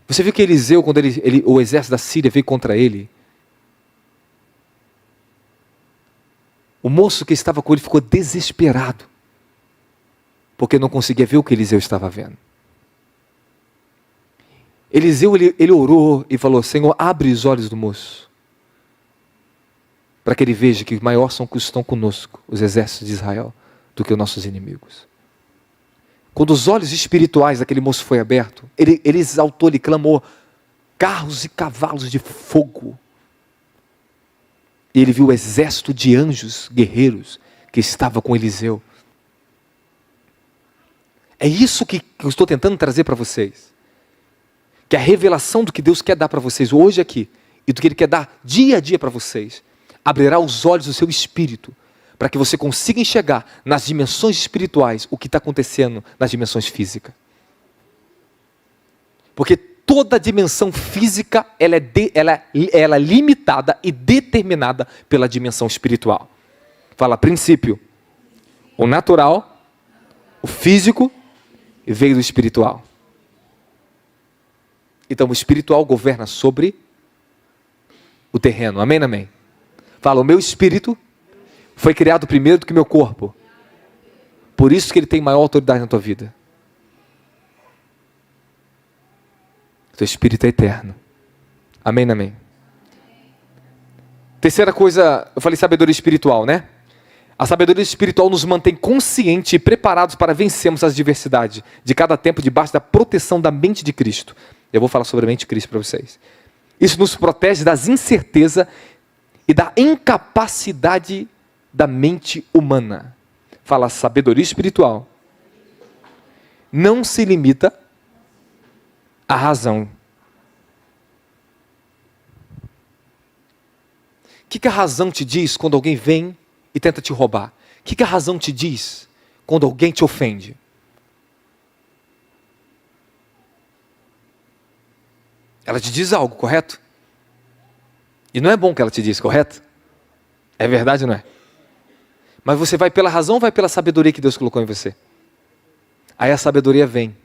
Você viu que Eliseu, quando o exército da Síria veio contra ele, o moço que estava com ele ficou desesperado, porque não conseguia ver o que Eliseu estava vendo. Eliseu, ele orou e falou: Senhor, abre os olhos do moço, para que ele veja que maior são os que estão conosco, os exércitos de Israel, do que os nossos inimigos. Quando os olhos espirituais daquele moço foi aberto, ele exaltou, ele clamou, carros e cavalos de fogo. E ele viu o exército de anjos guerreiros que estava com Eliseu. É isso que eu estou tentando trazer para vocês. Que a revelação do que Deus quer dar para vocês hoje aqui, e do que Ele quer dar dia a dia para vocês, abrirá os olhos do seu espírito, para que você consiga enxergar nas dimensões espirituais o que está acontecendo nas dimensões físicas. Porque toda dimensão física ela é limitada e determinada pela dimensão espiritual. Fala, princípio, o natural, o físico, veio do espiritual. Então o espiritual governa sobre o terreno, amém, amém? Fala, o meu espírito foi criado primeiro do que meu corpo. Por isso que ele tem maior autoridade na tua vida. O teu espírito é eterno. Amém, amém? Terceira coisa, eu falei sabedoria espiritual, né? A sabedoria espiritual nos mantém conscientes e preparados para vencermos as adversidades de cada tempo debaixo da proteção da mente de Cristo. Eu vou falar sobre a mente de Cristo para vocês. Isso nos protege das incertezas e da incapacidade da mente humana. Fala, sabedoria espiritual não se limita à razão. O que a razão te diz quando alguém vem e tenta te roubar? O que a razão te diz quando alguém te ofende? Ela te diz algo, correto? E não é bom que ela te diz, correto? É verdade ou não é? Mas você vai pela razão ou vai pela sabedoria que Deus colocou em você? Aí a sabedoria vem.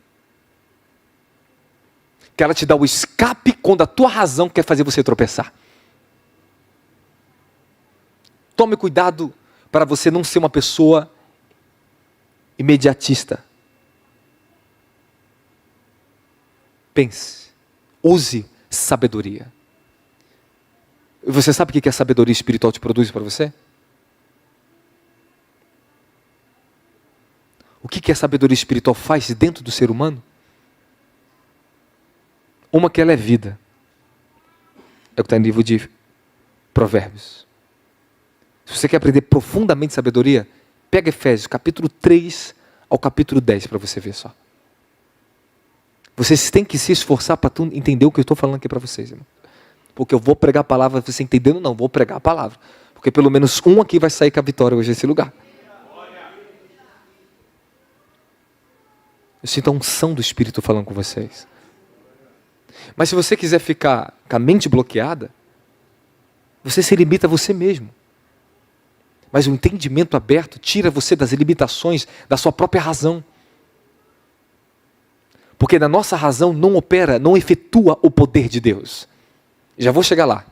Que ela te dá o escape quando a tua razão quer fazer você tropeçar. Tome cuidado para você não ser uma pessoa imediatista. Pense. Use sabedoria. Você sabe o que a sabedoria espiritual te produz para você? O que a sabedoria espiritual faz dentro do ser humano? Uma que ela é vida. É o que está no livro de Provérbios. Se você quer aprender profundamente sabedoria, pega Efésios capítulo 3 ao capítulo 10 para você ver só. Vocês têm que se esforçar para entender o que eu estou falando aqui para vocês, irmão. Porque eu vou pregar a palavra, você entendendo não, vou pregar a palavra. Porque pelo menos um aqui vai sair com a vitória hoje nesse lugar. Eu sinto a unção do Espírito falando com vocês. Mas se você quiser ficar com a mente bloqueada, você se limita a você mesmo. Mas o entendimento aberto tira você das limitações da sua própria razão. Porque na nossa razão não opera, não efetua o poder de Deus. Já vou chegar lá.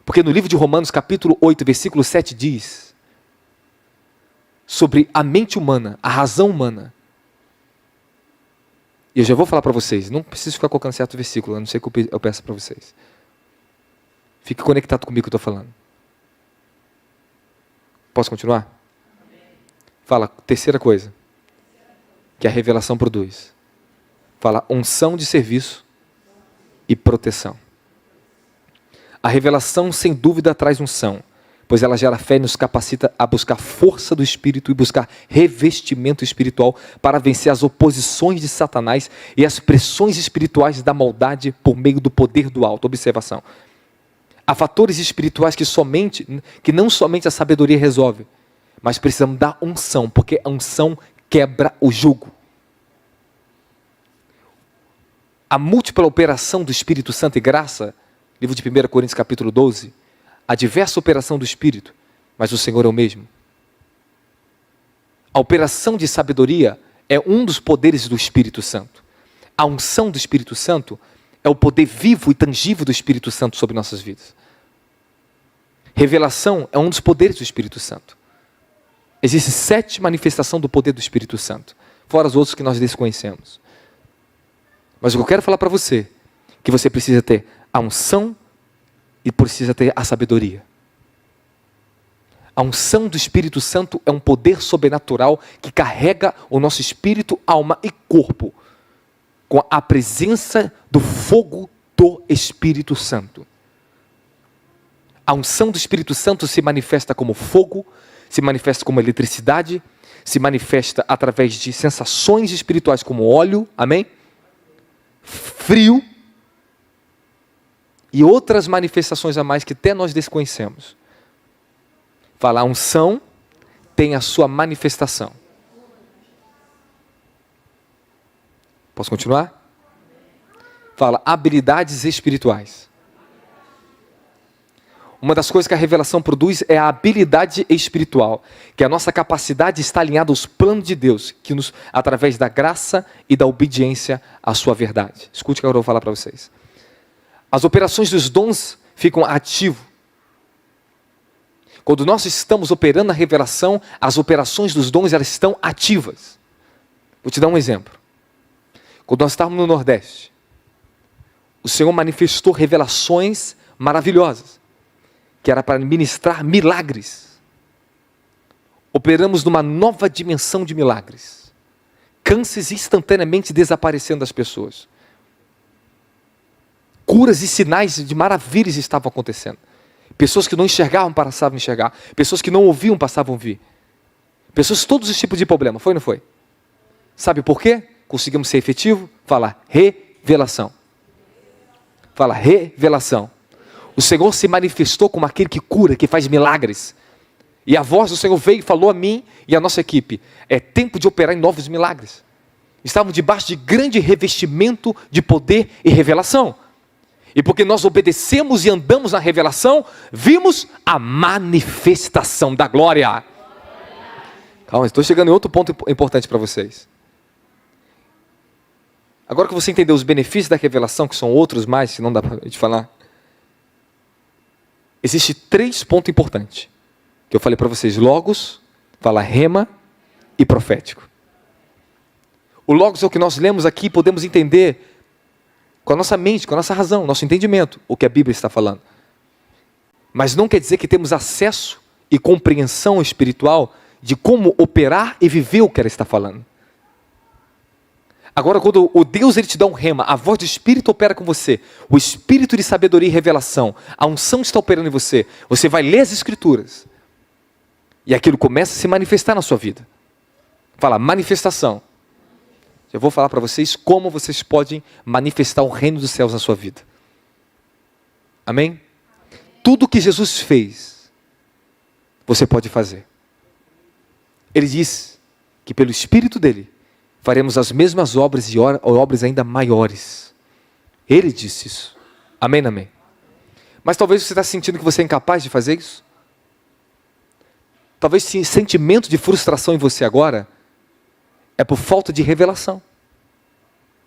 Porque no livro de Romanos capítulo 8, versículo 7 diz sobre a mente humana, a razão humana. E eu já vou falar para vocês, não preciso ficar colocando certo versículo, a não ser que eu peça para vocês. Fique conectado comigo que eu estou falando. Posso continuar? Fala, terceira coisa, que a revelação produz. Fala, unção de serviço e proteção. A revelação, sem dúvida, traz unção, pois ela gera fé e nos capacita a buscar força do Espírito e buscar revestimento espiritual para vencer as oposições de Satanás e as pressões espirituais da maldade por meio do poder do alto. Observação. Há fatores espirituais que não somente a sabedoria resolve, mas precisamos da unção, porque a unção quebra o jugo. A múltipla operação do Espírito Santo e graça, livro de 1 Coríntios capítulo 12, a diversa operação do Espírito, mas o Senhor é o mesmo. A operação de sabedoria é um dos poderes do Espírito Santo. A unção do Espírito Santo é o poder vivo e tangível do Espírito Santo sobre nossas vidas. Revelação é um dos poderes do Espírito Santo. Existem 7 manifestações do poder do Espírito Santo, fora os outros que nós desconhecemos. Mas o que eu quero falar para você, que você precisa ter a unção e precisa ter a sabedoria. A unção do Espírito Santo é um poder sobrenatural que carrega o nosso espírito, alma e corpo com a presença do fogo do Espírito Santo. A unção do Espírito Santo se manifesta como fogo, se manifesta como eletricidade, se manifesta através de sensações espirituais como óleo, amém? Frio e outras manifestações a mais que até nós desconhecemos. Fala, a unção tem a sua manifestação. Posso continuar? Fala, habilidades espirituais. Uma das coisas que a revelação produz é a habilidade espiritual, que é a nossa capacidade está alinhada aos planos de Deus, que nos, através da graça e da obediência à sua verdade. Escute o que eu vou falar para vocês. As operações dos dons ficam ativas. Quando nós estamos operando a revelação, as operações dos dons elas estão ativas. Vou te dar um exemplo. Quando nós estávamos no Nordeste, o Senhor manifestou revelações maravilhosas, que era para ministrar milagres. Operamos numa nova dimensão de milagres. Cânceres instantaneamente desaparecendo das pessoas. Curas e sinais de maravilhas estavam acontecendo. Pessoas que não enxergavam passavam a enxergar. Pessoas que não ouviam passavam a ouvir. Pessoas todos os tipos de problema. Foi ou não foi? Sabe por quê? Conseguimos ser efetivo? Fala revelação. Fala revelação. O Senhor se manifestou como aquele que cura, que faz milagres. E a voz do Senhor veio e falou a mim e a nossa equipe. É tempo de operar em novos milagres. Estavam debaixo de grande revestimento de poder e revelação. E porque nós obedecemos e andamos na revelação, vimos a manifestação da glória. Calma, estou chegando em outro ponto importante para vocês. Agora que você entendeu os benefícios da revelação, que são outros mais, que não dá para a gente falar. Existem 3 pontos importantes. Que eu falei para vocês, logos, fala rema e profético. O logos é o que nós lemos aqui e podemos entender com a nossa mente, com a nossa razão, nosso entendimento, o que a Bíblia está falando. Mas não quer dizer que temos acesso e compreensão espiritual de como operar e viver o que ela está falando. Agora, quando o Deus ele te dá um rema, a voz do Espírito opera com você, o Espírito de sabedoria e revelação, a unção está operando em você, você vai ler as Escrituras, e aquilo começa a se manifestar na sua vida. Fala, manifestação. Eu vou falar para vocês como vocês podem manifestar o reino dos céus na sua vida. Amém? Tudo que Jesus fez, você pode fazer. Ele diz que pelo Espírito dele, faremos as mesmas obras e obras ainda maiores. Ele disse isso. Amém, amém. Mas talvez você está sentindo que você é incapaz de fazer isso. Talvez esse sentimento de frustração em você agora é por falta de revelação.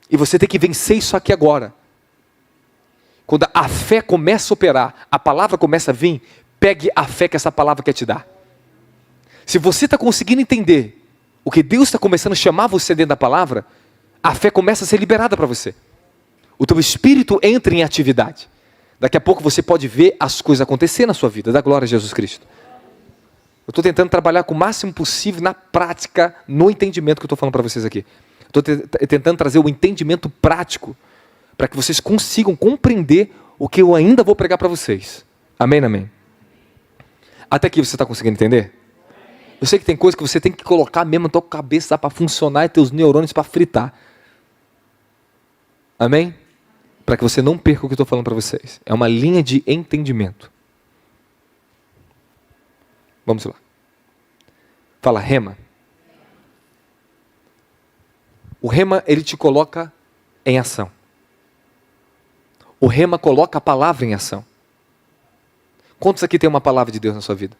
E você tem que vencer isso aqui agora. Quando a fé começa a operar, a palavra começa a vir, pegue a fé que essa palavra quer te dar. Se você está conseguindo entender o que Deus está começando a chamar você dentro da palavra, a fé começa a ser liberada para você. O teu espírito entra em atividade. Daqui a pouco você pode ver as coisas acontecer na sua vida. Dá glória a Jesus Cristo. Eu estou tentando trabalhar com o máximo possível na prática, no entendimento que eu estou falando para vocês aqui. Estou tentando trazer o entendimento prático para que vocês consigam compreender o que eu ainda vou pregar para vocês. Amém, amém? Até aqui você está conseguindo entender? Eu sei que tem coisa que você tem que colocar mesmo na tua cabeça para funcionar e teus neurônios para fritar. Amém? Para que você não perca o que eu estou falando para vocês. É uma linha de entendimento. Vamos lá. Fala, rema. O rema, ele te coloca em ação. O rema coloca a palavra em ação. Quantos aqui tem uma palavra de Deus na sua vida?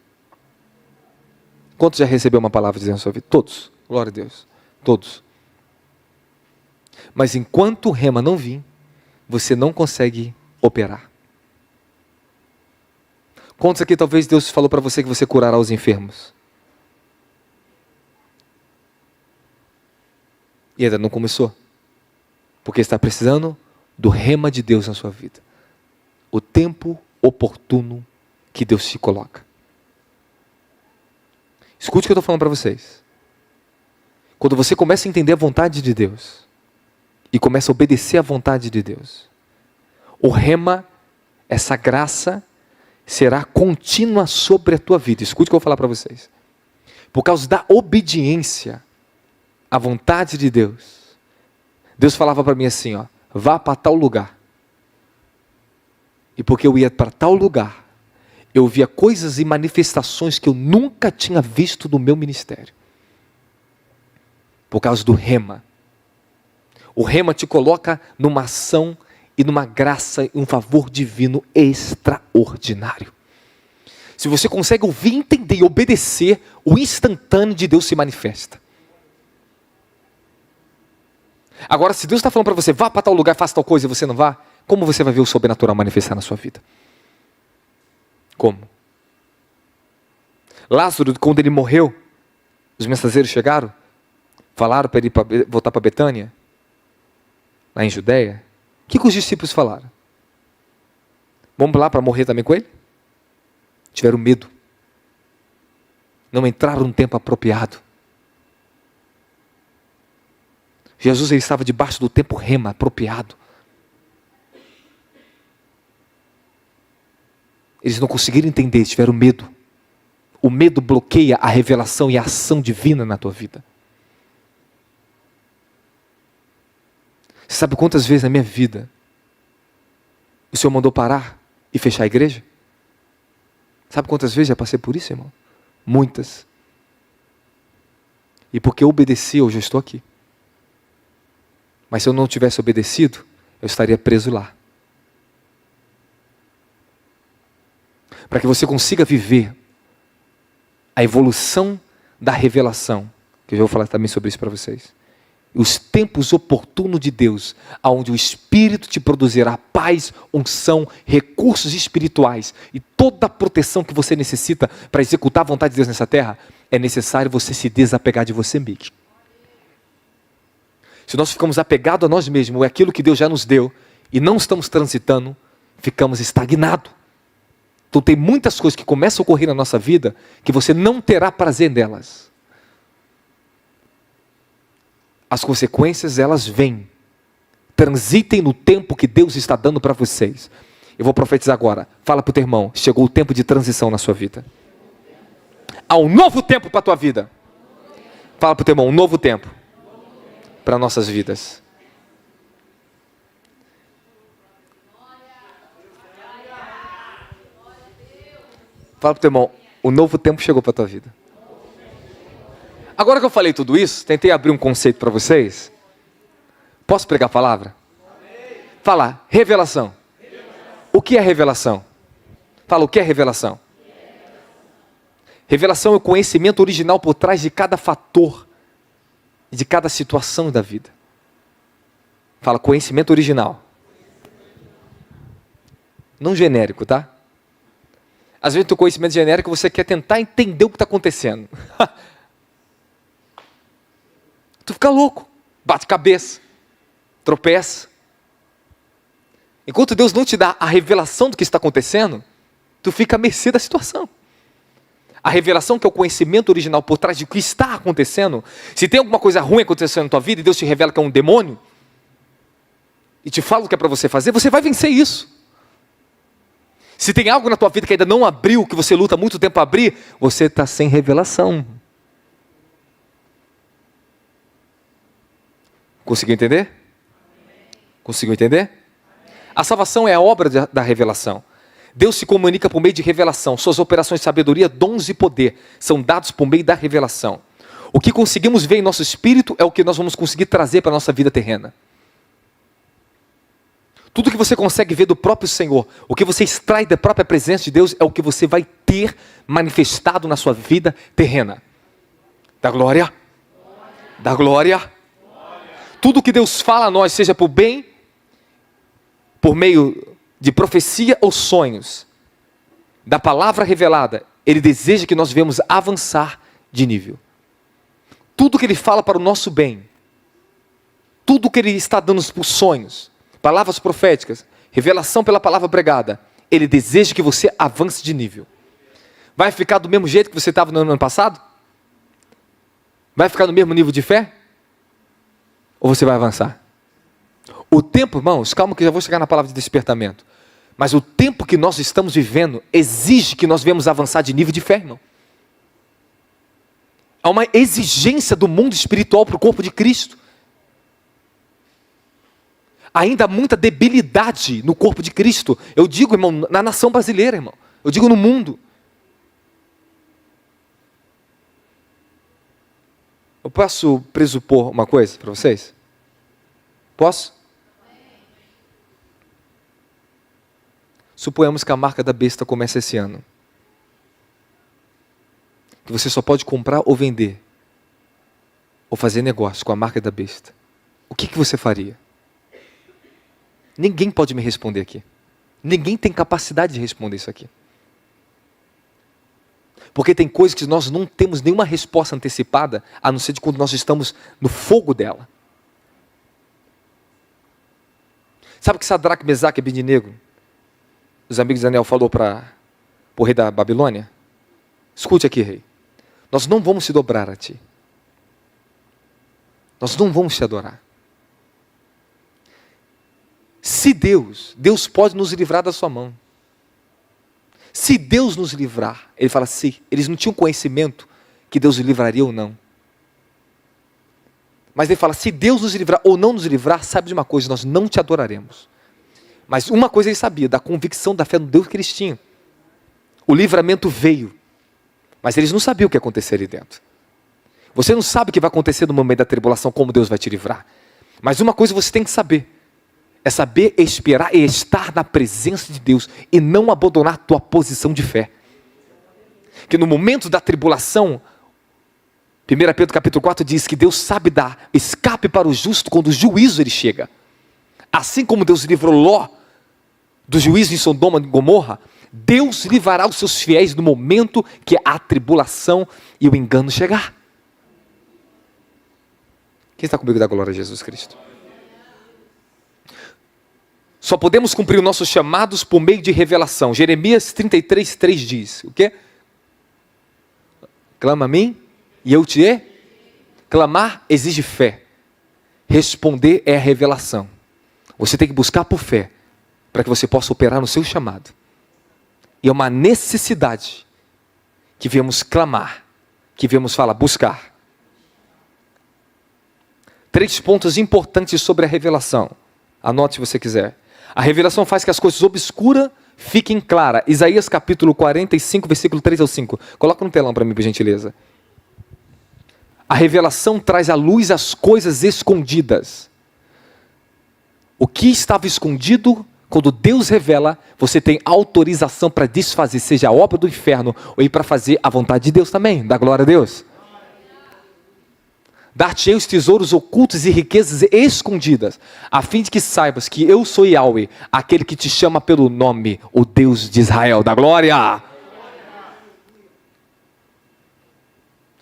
Quantos já recebeu uma palavra de Deus na sua vida? Todos. Glória a Deus. Todos. Mas enquanto o rema não vir, você não consegue operar. Quantos aqui talvez Deus falou para você que você curará os enfermos? E ainda não começou. Porque está precisando do rema de Deus na sua vida. O tempo oportuno que Deus te coloca. Escute o que eu estou falando para vocês. Quando você começa a entender a vontade de Deus e começa a obedecer à vontade de Deus, o rema, essa graça, será contínua sobre a tua vida. Escute o que eu vou falar para vocês. Por causa da obediência à vontade de Deus, Deus falava para mim assim, ó, vá para tal lugar. E porque eu ia para tal lugar, eu via coisas e manifestações que eu nunca tinha visto no meu ministério. Por causa do rema. O rema te coloca numa ação e numa graça e um favor divino extraordinário. Se você consegue ouvir, entender e obedecer, o instantâneo de Deus se manifesta. Agora, se Deus está falando para você, vá para tal lugar, faça tal coisa e você não vá, como você vai ver o sobrenatural manifestar na sua vida? Como? Lázaro, quando ele morreu, os mensageiros chegaram, falaram para ele voltar para Betânia, lá em Judeia. O que os discípulos falaram? Vamos lá para morrer também com ele? Tiveram medo. Não entraram no tempo apropriado. Jesus ele estava debaixo do tempo rema apropriado. Eles não conseguiram entender, tiveram medo. O medo bloqueia a revelação e a ação divina na tua vida. Você sabe quantas vezes na minha vida o Senhor mandou parar e fechar a igreja? Sabe quantas vezes já passei por isso, irmão? Muitas. E porque eu obedeci, hoje eu estou aqui. Mas se eu não tivesse obedecido, eu estaria preso lá. Para que você consiga viver a evolução da revelação, que eu já vou falar também sobre isso para vocês. Os tempos oportunos de Deus, onde o Espírito te produzirá paz, unção, recursos espirituais e toda a proteção que você necessita para executar a vontade de Deus nessa terra, é necessário você se desapegar de você mesmo. Se nós ficamos apegados a nós mesmos, é aquilo que Deus já nos deu, e não estamos transitando, ficamos estagnados. Então tem muitas coisas que começam a ocorrer na nossa vida, que você não terá prazer nelas. As consequências, elas vêm. Transitem no tempo que Deus está dando para vocês. Eu vou profetizar agora. Fala para o teu irmão, chegou o tempo de transição na sua vida. Há um novo tempo para a tua vida. Fala para o teu irmão, um novo tempo para nossas vidas. Fala para o teu irmão, o novo tempo chegou para a tua vida. Agora que eu falei tudo isso, tentei abrir um conceito para vocês. Posso pregar a palavra? Fala, revelação. O que é revelação? Fala, o que é revelação? Revelação é o conhecimento original por trás de cada fator, de cada situação da vida. Fala, conhecimento original. Não genérico, tá? Às vezes, o teu conhecimento genérico, você quer tentar entender o que está acontecendo. Tu fica louco, bate cabeça, tropeça. Enquanto Deus não te dá a revelação do que está acontecendo, tu fica à mercê da situação. A revelação, que é o conhecimento original por trás de o que está acontecendo. Se tem alguma coisa ruim acontecendo na tua vida e Deus te revela que é um demônio, e te fala o que é para você fazer, você vai vencer isso. Se tem algo na tua vida que ainda não abriu, que você luta muito tempo para abrir, você está sem revelação. Conseguiu entender? Conseguiu entender? A salvação é a obra da revelação. Deus se comunica por meio de revelação. Suas operações de sabedoria, dons e poder são dados por meio da revelação. O que conseguimos ver em nosso espírito é o que nós vamos conseguir trazer para a nossa vida terrena. Tudo que você consegue ver do próprio Senhor, o que você extrai da própria presença de Deus, é o que você vai ter manifestado na sua vida terrena. Da glória. Da glória. Tudo que Deus fala a nós, seja por bem, por meio de profecia ou sonhos, da palavra revelada, Ele deseja que nós venhamos avançar de nível. Tudo que Ele fala para o nosso bem, tudo que Ele está dando por sonhos, palavras proféticas, revelação pela palavra pregada, Ele deseja que você avance de nível. Vai ficar do mesmo jeito que você estava no ano passado? Vai ficar no mesmo nível de fé? Ou você vai avançar? O tempo, irmãos, calma que já vou chegar na palavra de despertamento. Mas o tempo que nós estamos vivendo exige que nós venhamos avançar de nível de fé, irmão. Há uma exigência do mundo espiritual para o corpo de Cristo. Ainda há muita debilidade no corpo de Cristo. Eu digo, irmão, na nação brasileira, irmão. Eu digo no mundo. Eu posso pressupor uma coisa para vocês? Posso? Suponhamos que a marca da besta comece esse ano. Que você só pode comprar ou vender, ou fazer negócio com a marca da besta. O que você faria? Ninguém pode me responder aqui. Ninguém tem capacidade de responder isso aqui. Porque tem coisas que nós não temos nenhuma resposta antecipada, a não ser de quando nós estamos no fogo dela. Sabe o que Sadraque, Mesaque e Abednego, os amigos de Daniel, falou para o rei da Babilônia? Escute aqui, rei. Nós não vamos se dobrar a ti. Nós não vamos te adorar. Se Deus pode nos livrar da sua mão. Se Deus nos livrar, ele fala assim, eles não tinham conhecimento que Deus os livraria ou não. Mas ele fala, se Deus nos livrar ou não nos livrar, sabe de uma coisa, nós não te adoraremos. Mas uma coisa ele sabia, da convicção da fé no Deus que eles tinham. O livramento veio, mas eles não sabiam o que ia acontecer ali dentro. Você não sabe o que vai acontecer no momento da tribulação, como Deus vai te livrar. Mas uma coisa você tem que saber, é saber esperar e estar na presença de Deus e não abandonar a tua posição de fé. Que no momento da tribulação, 1 Pedro capítulo 4 diz que Deus sabe dar escape para o justo quando o juízo ele chega. Assim como Deus livrou Ló do juízo em Sodoma e Gomorra, Deus livrará os seus fiéis no momento que a tribulação e o engano chegar. Quem está comigo da glória a Jesus Cristo? Só podemos cumprir os nossos chamados por meio de revelação. Jeremias 33:3 diz, o quê? Clama a mim e eu te Clamar exige fé. Responder é a revelação. Você tem que buscar por fé, para que você possa operar no seu chamado. E é uma necessidade que viemos clamar, que viemos falar, buscar. 3 pontos importantes sobre a revelação. Anote se você quiser. A revelação faz que as coisas obscuras fiquem claras. Isaías capítulo 45, versículo 3 ao 5. Coloca no telão para mim, por gentileza. A revelação traz à luz as coisas escondidas. O que estava escondido, quando Deus revela, você tem autorização para desfazer, seja a obra do inferno, ou ir para fazer a vontade de Deus também. Dá glória a Deus. Dar-te-ei os tesouros ocultos e riquezas escondidas, a fim de que saibas que eu sou Yahweh, aquele que te chama pelo nome, o Deus de Israel. Dá glória.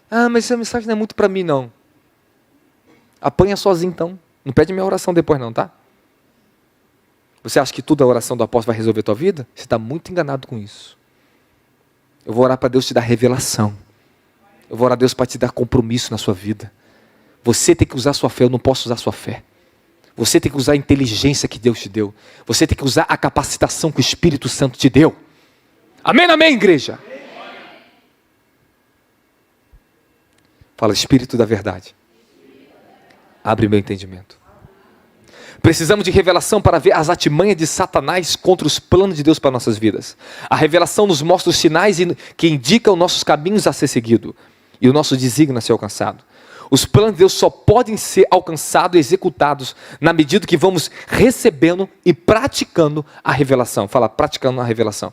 Ah, mas essa mensagem não é muito para mim, não. Apanha sozinho, então. Não pede minha oração depois, não, tá? Você acha que toda a oração do apóstolo vai resolver a tua vida? Você está muito enganado com isso. Eu vou orar para Deus te dar revelação. Eu vou orar a Deus para te dar compromisso na sua vida. Você tem que usar a sua fé, eu não posso usar a sua fé. Você tem que usar a inteligência que Deus te deu. Você tem que usar a capacitação que o Espírito Santo te deu. Amém, amém, igreja? Fala, Espírito da verdade. Abre meu entendimento. Precisamos de revelação para ver as artimanhas de Satanás contra os planos de Deus para nossas vidas. A revelação nos mostra os sinais que indicam nossos caminhos a ser seguido e o nosso desígnio a ser alcançado. Os planos de Deus só podem ser alcançados e executados na medida que vamos recebendo e praticando a revelação. Fala, praticando a revelação.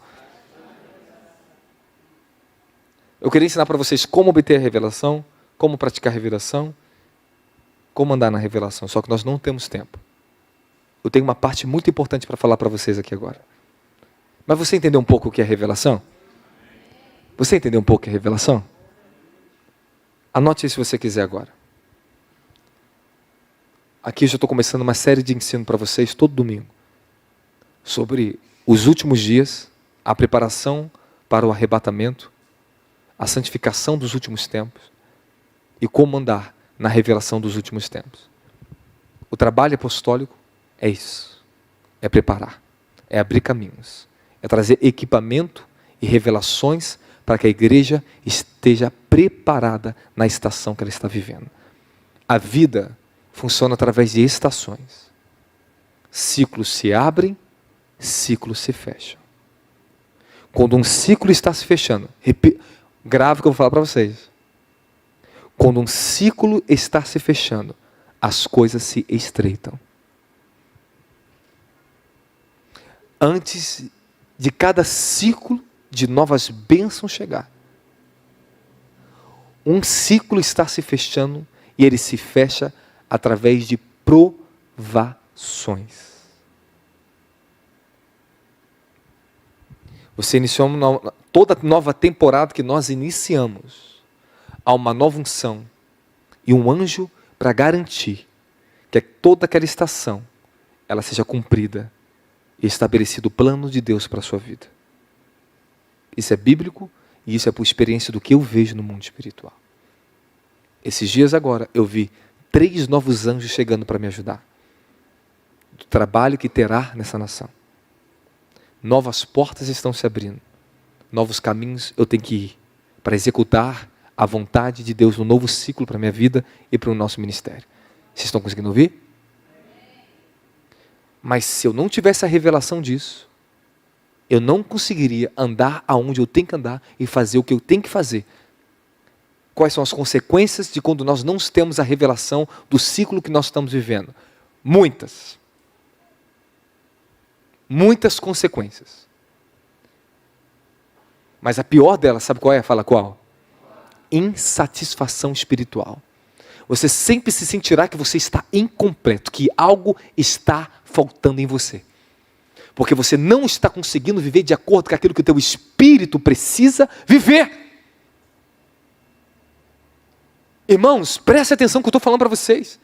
Eu queria ensinar para vocês como obter a revelação, como praticar a revelação, como andar na revelação, só que nós não temos tempo. Eu tenho uma parte muito importante para falar para vocês aqui agora. Mas você entendeu um pouco o que é revelação? Você entendeu um pouco o que é revelação? Anote aí se você quiser agora. Aqui eu já estou começando uma série de ensino para vocês todo domingo. Sobre os últimos dias, a preparação para o arrebatamento, a santificação dos últimos tempos e como andar na revelação dos últimos tempos. O trabalho apostólico é isso, é preparar, é abrir caminhos, é trazer equipamento e revelações para que a igreja esteja preparada na estação que ela está vivendo. A vida funciona através de estações. Ciclos se abrem, ciclos se fecham. Quando um ciclo está se fechando, grave o que eu vou falar para vocês. Quando um ciclo está se fechando, as coisas se estreitam. Antes de cada ciclo de novas bênçãos chegar, um ciclo está se fechando e ele se fecha através de provações. Você iniciou toda nova temporada que nós iniciamos, há uma nova unção e um anjo para garantir que toda aquela estação ela seja cumprida e estabelecido o plano de Deus para a sua vida. Isso é bíblico e isso é por experiência do que eu vejo no mundo espiritual. Esses dias agora eu vi 3 novos anjos chegando para me ajudar. Do trabalho que terá nessa nação. Novas portas estão se abrindo. Novos caminhos eu tenho que ir para executar a vontade de Deus no novo ciclo para a minha vida e para o nosso ministério. Vocês estão conseguindo ouvir? Mas se eu não tivesse a revelação disso, eu não conseguiria andar aonde eu tenho que andar e fazer o que eu tenho que fazer. Quais são as consequências de quando nós não temos a revelação do ciclo que nós estamos vivendo? Muitas. Muitas consequências. Mas a pior delas, sabe qual é? Fala qual? Insatisfação espiritual. Você sempre se sentirá que você está incompleto, que algo está faltando em você. Porque você não está conseguindo viver de acordo com aquilo que o teu espírito precisa viver. Irmãos, preste atenção no que eu estou falando para vocês.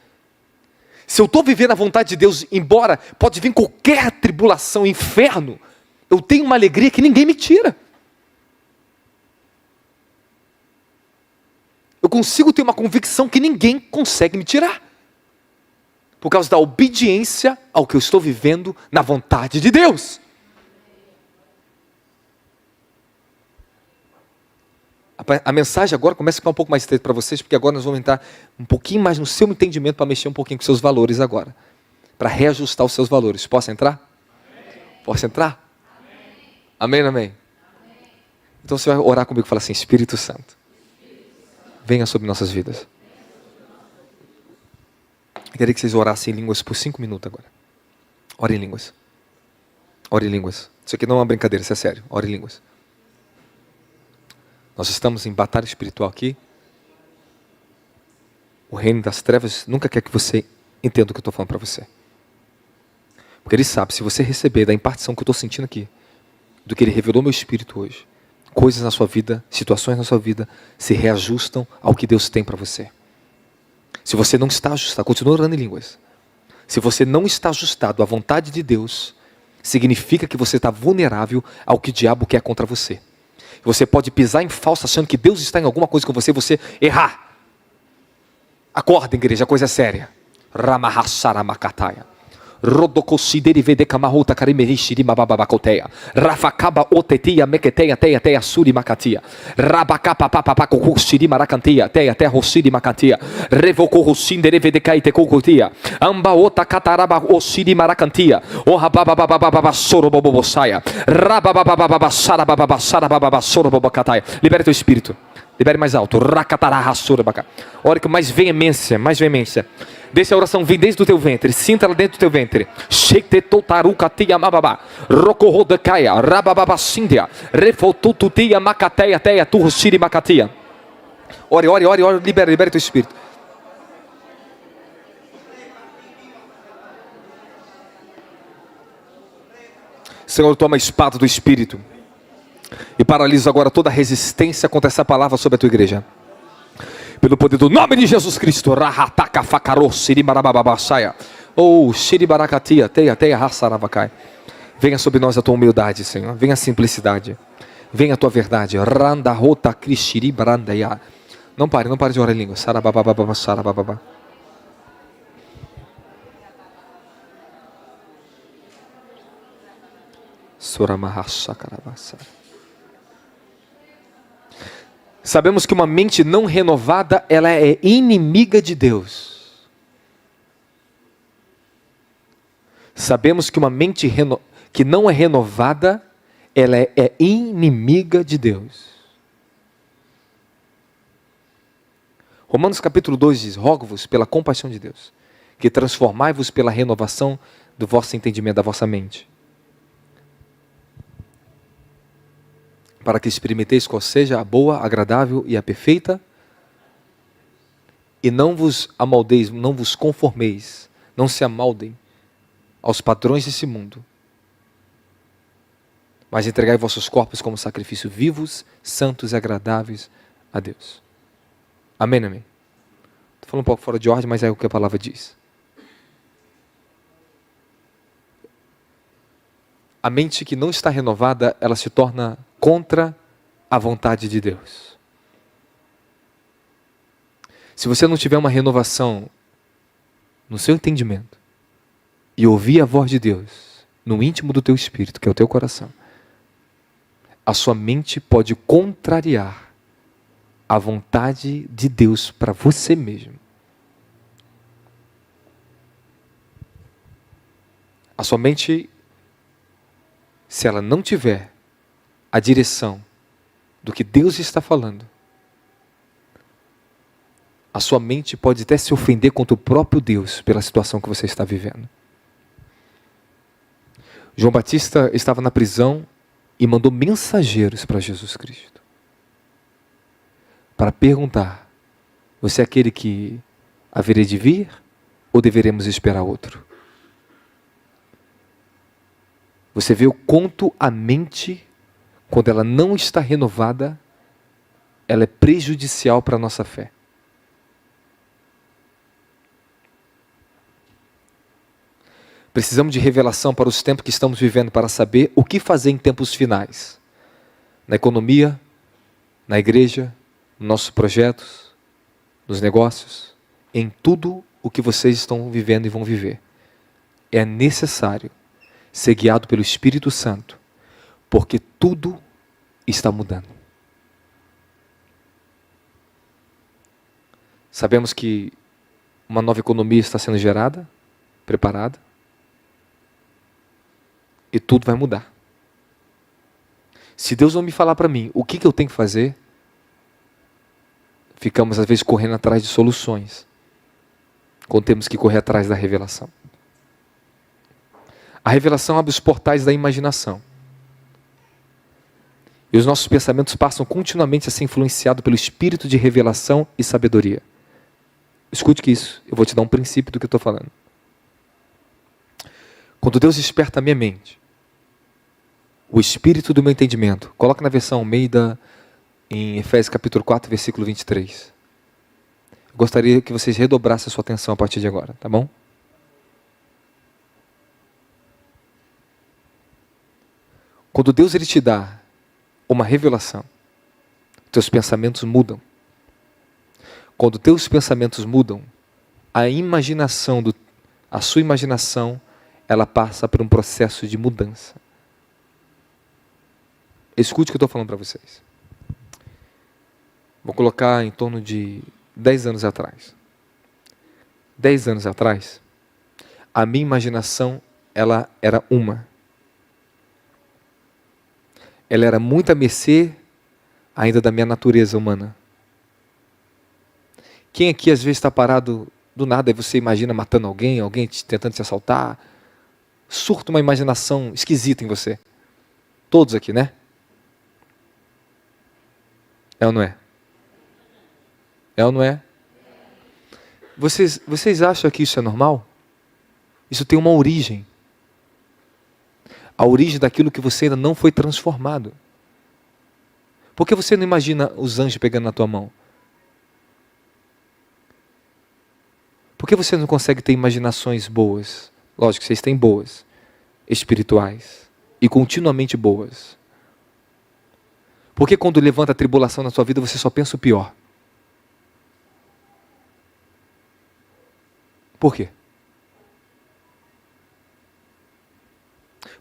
Se eu estou vivendo a vontade de Deus, embora pode vir qualquer tribulação, inferno, eu tenho uma alegria que ninguém me tira. Eu consigo ter uma convicção que ninguém consegue me tirar. Por causa da obediência ao que eu estou vivendo na vontade de Deus. A mensagem agora começa a ficar um pouco mais estreita para vocês, porque agora nós vamos entrar um pouquinho mais no seu entendimento para mexer um pouquinho com seus valores agora. Para reajustar os seus valores. Posso entrar? Amém. Posso entrar? Amém, amém? Amém? Então você vai orar comigo e falar assim, Espírito Santo, venha sobre nossas vidas. Eu queria que vocês orassem em línguas por 5 minutos agora. Ore em línguas. Ore em línguas. Isso aqui não é uma brincadeira, isso é sério. Ore em línguas. Nós estamos em batalha espiritual aqui. O reino das trevas nunca quer que você entenda o que eu estou falando para você. Porque ele sabe, se você receber da impartição que eu estou sentindo aqui, do que ele revelou no meu espírito hoje, coisas na sua vida, situações na sua vida, se reajustam ao que Deus tem para você. Se você não está ajustado, continua orando em línguas. Se você não está ajustado à vontade de Deus, significa que você está vulnerável ao que o diabo quer contra você. Você pode pisar em falso achando que Deus está em alguma coisa com você e você errar. Acorda, igreja, a coisa é séria. Rodocosideri vede camarota carimerishi de bababacoteia. Rafacaba otetia mequeteia teia teia suri macatia. Rabacapa papapaco de maracantia teia teia rossidi macatia. Revocou rossindere vede caite cocotia. Amba ota cataraba ossidi maracantia. O rababababababa sorobobosaia. Rabababababa sarabababa sorobobacataia. Libera teu espírito. Libere mais alto. Racatará sorobacá. Ore com mais veemência, mais veemência. Deixa a oração vir desde o teu ventre. Sinta ela dentro do teu ventre. Sheitetotarucatia mababa. Rocorrodacaia. Rabababacindia. Refotututia macateia teia turroshiri macatia. Ore, ore, ore, ore. Libere teu espírito. Senhor, toma a espada do espírito e paralisa agora toda resistência contra essa palavra sobre a tua igreja. Pelo poder do nome de Jesus Cristo. Rahataka fakaro siribarabababasaya. Oh, shiribarakatia, teia, teia, rasaravacai. Venha sobre nós a tua humildade, Senhor. Venha a simplicidade. Venha a tua verdade. Randarota krishiribarandaya. Não pare de orar em língua. Sarababababa, sarabababa. Suramahashakarabasa. Sabemos que uma mente não renovada, ela é inimiga de Deus. Sabemos que uma mente que não é renovada, ela é inimiga de Deus. Romanos capítulo 2 diz: rogo-vos pela compaixão de Deus, que transformai-vos pela renovação do vosso entendimento, da vossa mente, para que experimenteis qual seja a boa, agradável e a perfeita, e não vos amoldeis, não vos conformeis, não se amoldem aos padrões desse mundo, mas entregai vossos corpos como sacrifício vivos, santos e agradáveis a Deus. Amém, amém? Estou falando um pouco fora de ordem, mas é o que a palavra diz. A mente que não está renovada, ela se torna contra a vontade de Deus. Se você não tiver uma renovação no seu entendimento e ouvir a voz de Deus no íntimo do teu espírito, que é o teu coração, a sua mente pode contrariar a vontade de Deus para você mesmo. A sua mente, se ela não tiver a direção do que Deus está falando, a sua mente pode até se ofender contra o próprio Deus pela situação que você está vivendo. João Batista estava na prisão e mandou mensageiros para Jesus Cristo, para perguntar: você é aquele que haveria de vir ou deveremos esperar outro? Você vê o quanto a mente, quando ela não está renovada, ela é prejudicial para a nossa fé. Precisamos de revelação para os tempos que estamos vivendo, para saber o que fazer em tempos finais. Na economia, na igreja, nos nossos projetos, nos negócios, em tudo o que vocês estão vivendo e vão viver. É necessário ser guiado pelo Espírito Santo, porque tudo está mudando. Sabemos que uma nova economia está sendo gerada, preparada, e tudo vai mudar. Se Deus não me falar para mim o que eu tenho que fazer, ficamos às vezes correndo atrás de soluções, quando temos que correr atrás da revelação. A revelação abre os portais da imaginação. E os nossos pensamentos passam continuamente a ser influenciados pelo espírito de revelação e sabedoria. Escute que isso, eu vou te dar um princípio do que eu estou falando. Quando Deus desperta a minha mente, o espírito do meu entendimento, coloca na versão Almeida, em Efésios capítulo 4, versículo 23. Eu gostaria que vocês redobrassem a sua atenção a partir de agora, tá bom? Quando Deus ele te dá uma revelação, teus pensamentos mudam. Quando teus pensamentos mudam, a sua imaginação, ela passa por um processo de mudança. Escute o que eu estou falando para vocês. Vou colocar em torno de 10 anos atrás. 10 anos atrás, a minha imaginação, ela era uma. Ela era muito à mercê ainda da minha natureza humana. Quem aqui às vezes está parado do nada e você imagina matando alguém, alguém tentando te assaltar? Surta uma imaginação esquisita em você. Todos aqui, né? É ou não é? É ou não é? Vocês acham que isso é normal? Isso tem uma origem. A origem daquilo que você ainda não foi transformado. Por que você não imagina os anjos pegando na tua mão? Por que você não consegue ter imaginações boas? Lógico que vocês têm boas, espirituais e continuamente boas. Por que quando levanta a tribulação na sua vida você só pensa o pior? Por quê?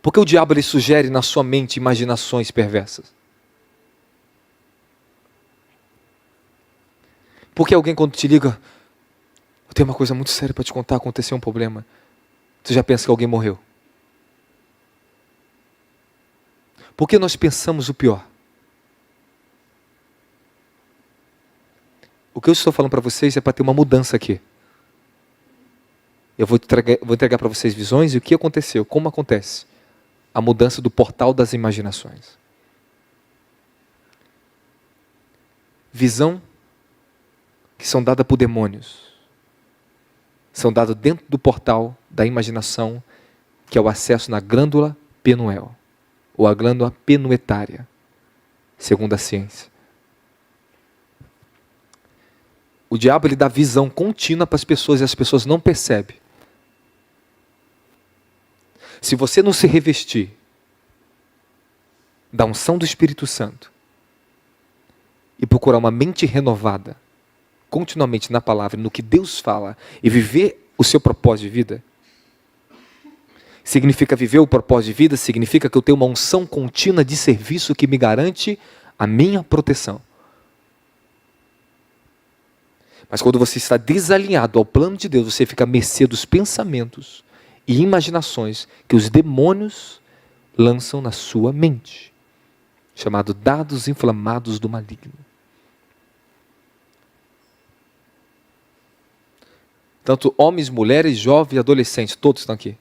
Porque o diabo ele sugere na sua mente imaginações perversas. Porque alguém quando te liga, eu tenho uma coisa muito séria para te contar, aconteceu um problema. Você já pensa que alguém morreu. Por que nós pensamos o pior? O que eu estou falando para vocês é para ter uma mudança aqui. Eu vou entregar para vocês visões e o que aconteceu, como acontece. A mudança do portal das imaginações. Visão que são dadas por demônios. São dadas dentro do portal da imaginação, que é o acesso na glândula pineal, ou a glândula pituitária, segundo a ciência. O diabo ele dá visão contínua para as pessoas e as pessoas não percebem. Se você não se revestir da unção do Espírito Santo e procurar uma mente renovada, continuamente na palavra, no que Deus fala, e viver o seu propósito de vida, significa viver o propósito de vida, significa que eu tenho uma unção contínua de serviço que me garante a minha proteção. Mas quando você está desalinhado ao plano de Deus, você fica à mercê dos pensamentos e imaginações que os demônios lançam na sua mente, chamado dados inflamados do maligno. Tanto homens, mulheres, jovens, adolescentes, todos estão aqui.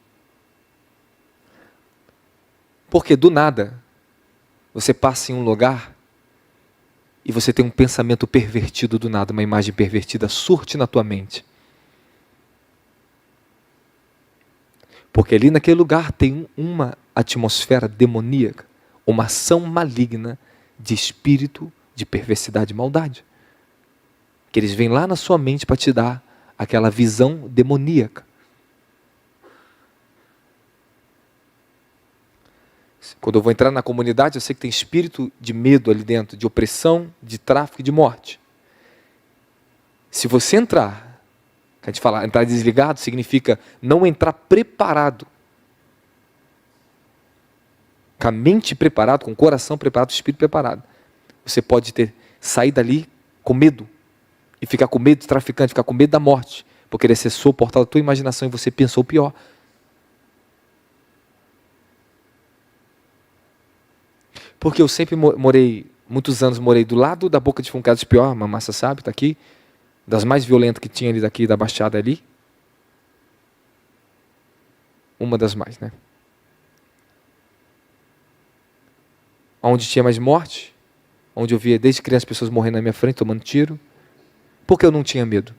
Porque do nada, você passa em um lugar e você tem um pensamento pervertido do nada, uma imagem pervertida surte na tua mente. Porque ali naquele lugar tem uma atmosfera demoníaca, uma ação maligna de espírito de perversidade e maldade. Que eles vêm lá na sua mente para te dar aquela visão demoníaca. Quando eu vou entrar na comunidade, eu sei que tem espírito de medo ali dentro, de opressão, de tráfico e de morte. Se você entrar, que a gente fala, entrar desligado significa não entrar preparado. Com a mente preparada, com o coração preparado, o espírito preparado. Você pode sair dali com medo. E ficar com medo do traficante, ficar com medo da morte. Porque ele acessou o portal da tua imaginação e você pensou o pior. Porque eu sempre muitos anos morei do lado da boca de Funcados Pior, a Mamassa sabe, está aqui. Das mais violentas que tinha ali daqui, da Baixada ali. Uma das mais, né? Onde tinha mais morte, onde eu via desde criança pessoas morrendo na minha frente, tomando tiro. Por que eu não tinha medo?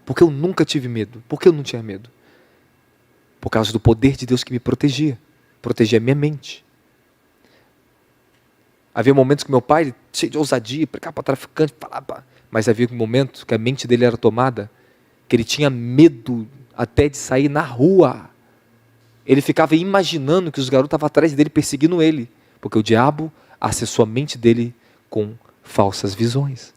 Porque eu nunca tive medo. Por que eu não tinha medo? Por causa do poder de Deus que me protegia. Protegia a minha mente. Havia momentos que meu pai, cheio de ousadia, pregava para traficante, falava, mas havia um momento que a mente dele era tomada, que ele tinha medo até de sair na rua. Ele ficava imaginando que os garotos estavam atrás dele, perseguindo ele, porque o diabo acessou a mente dele com falsas visões.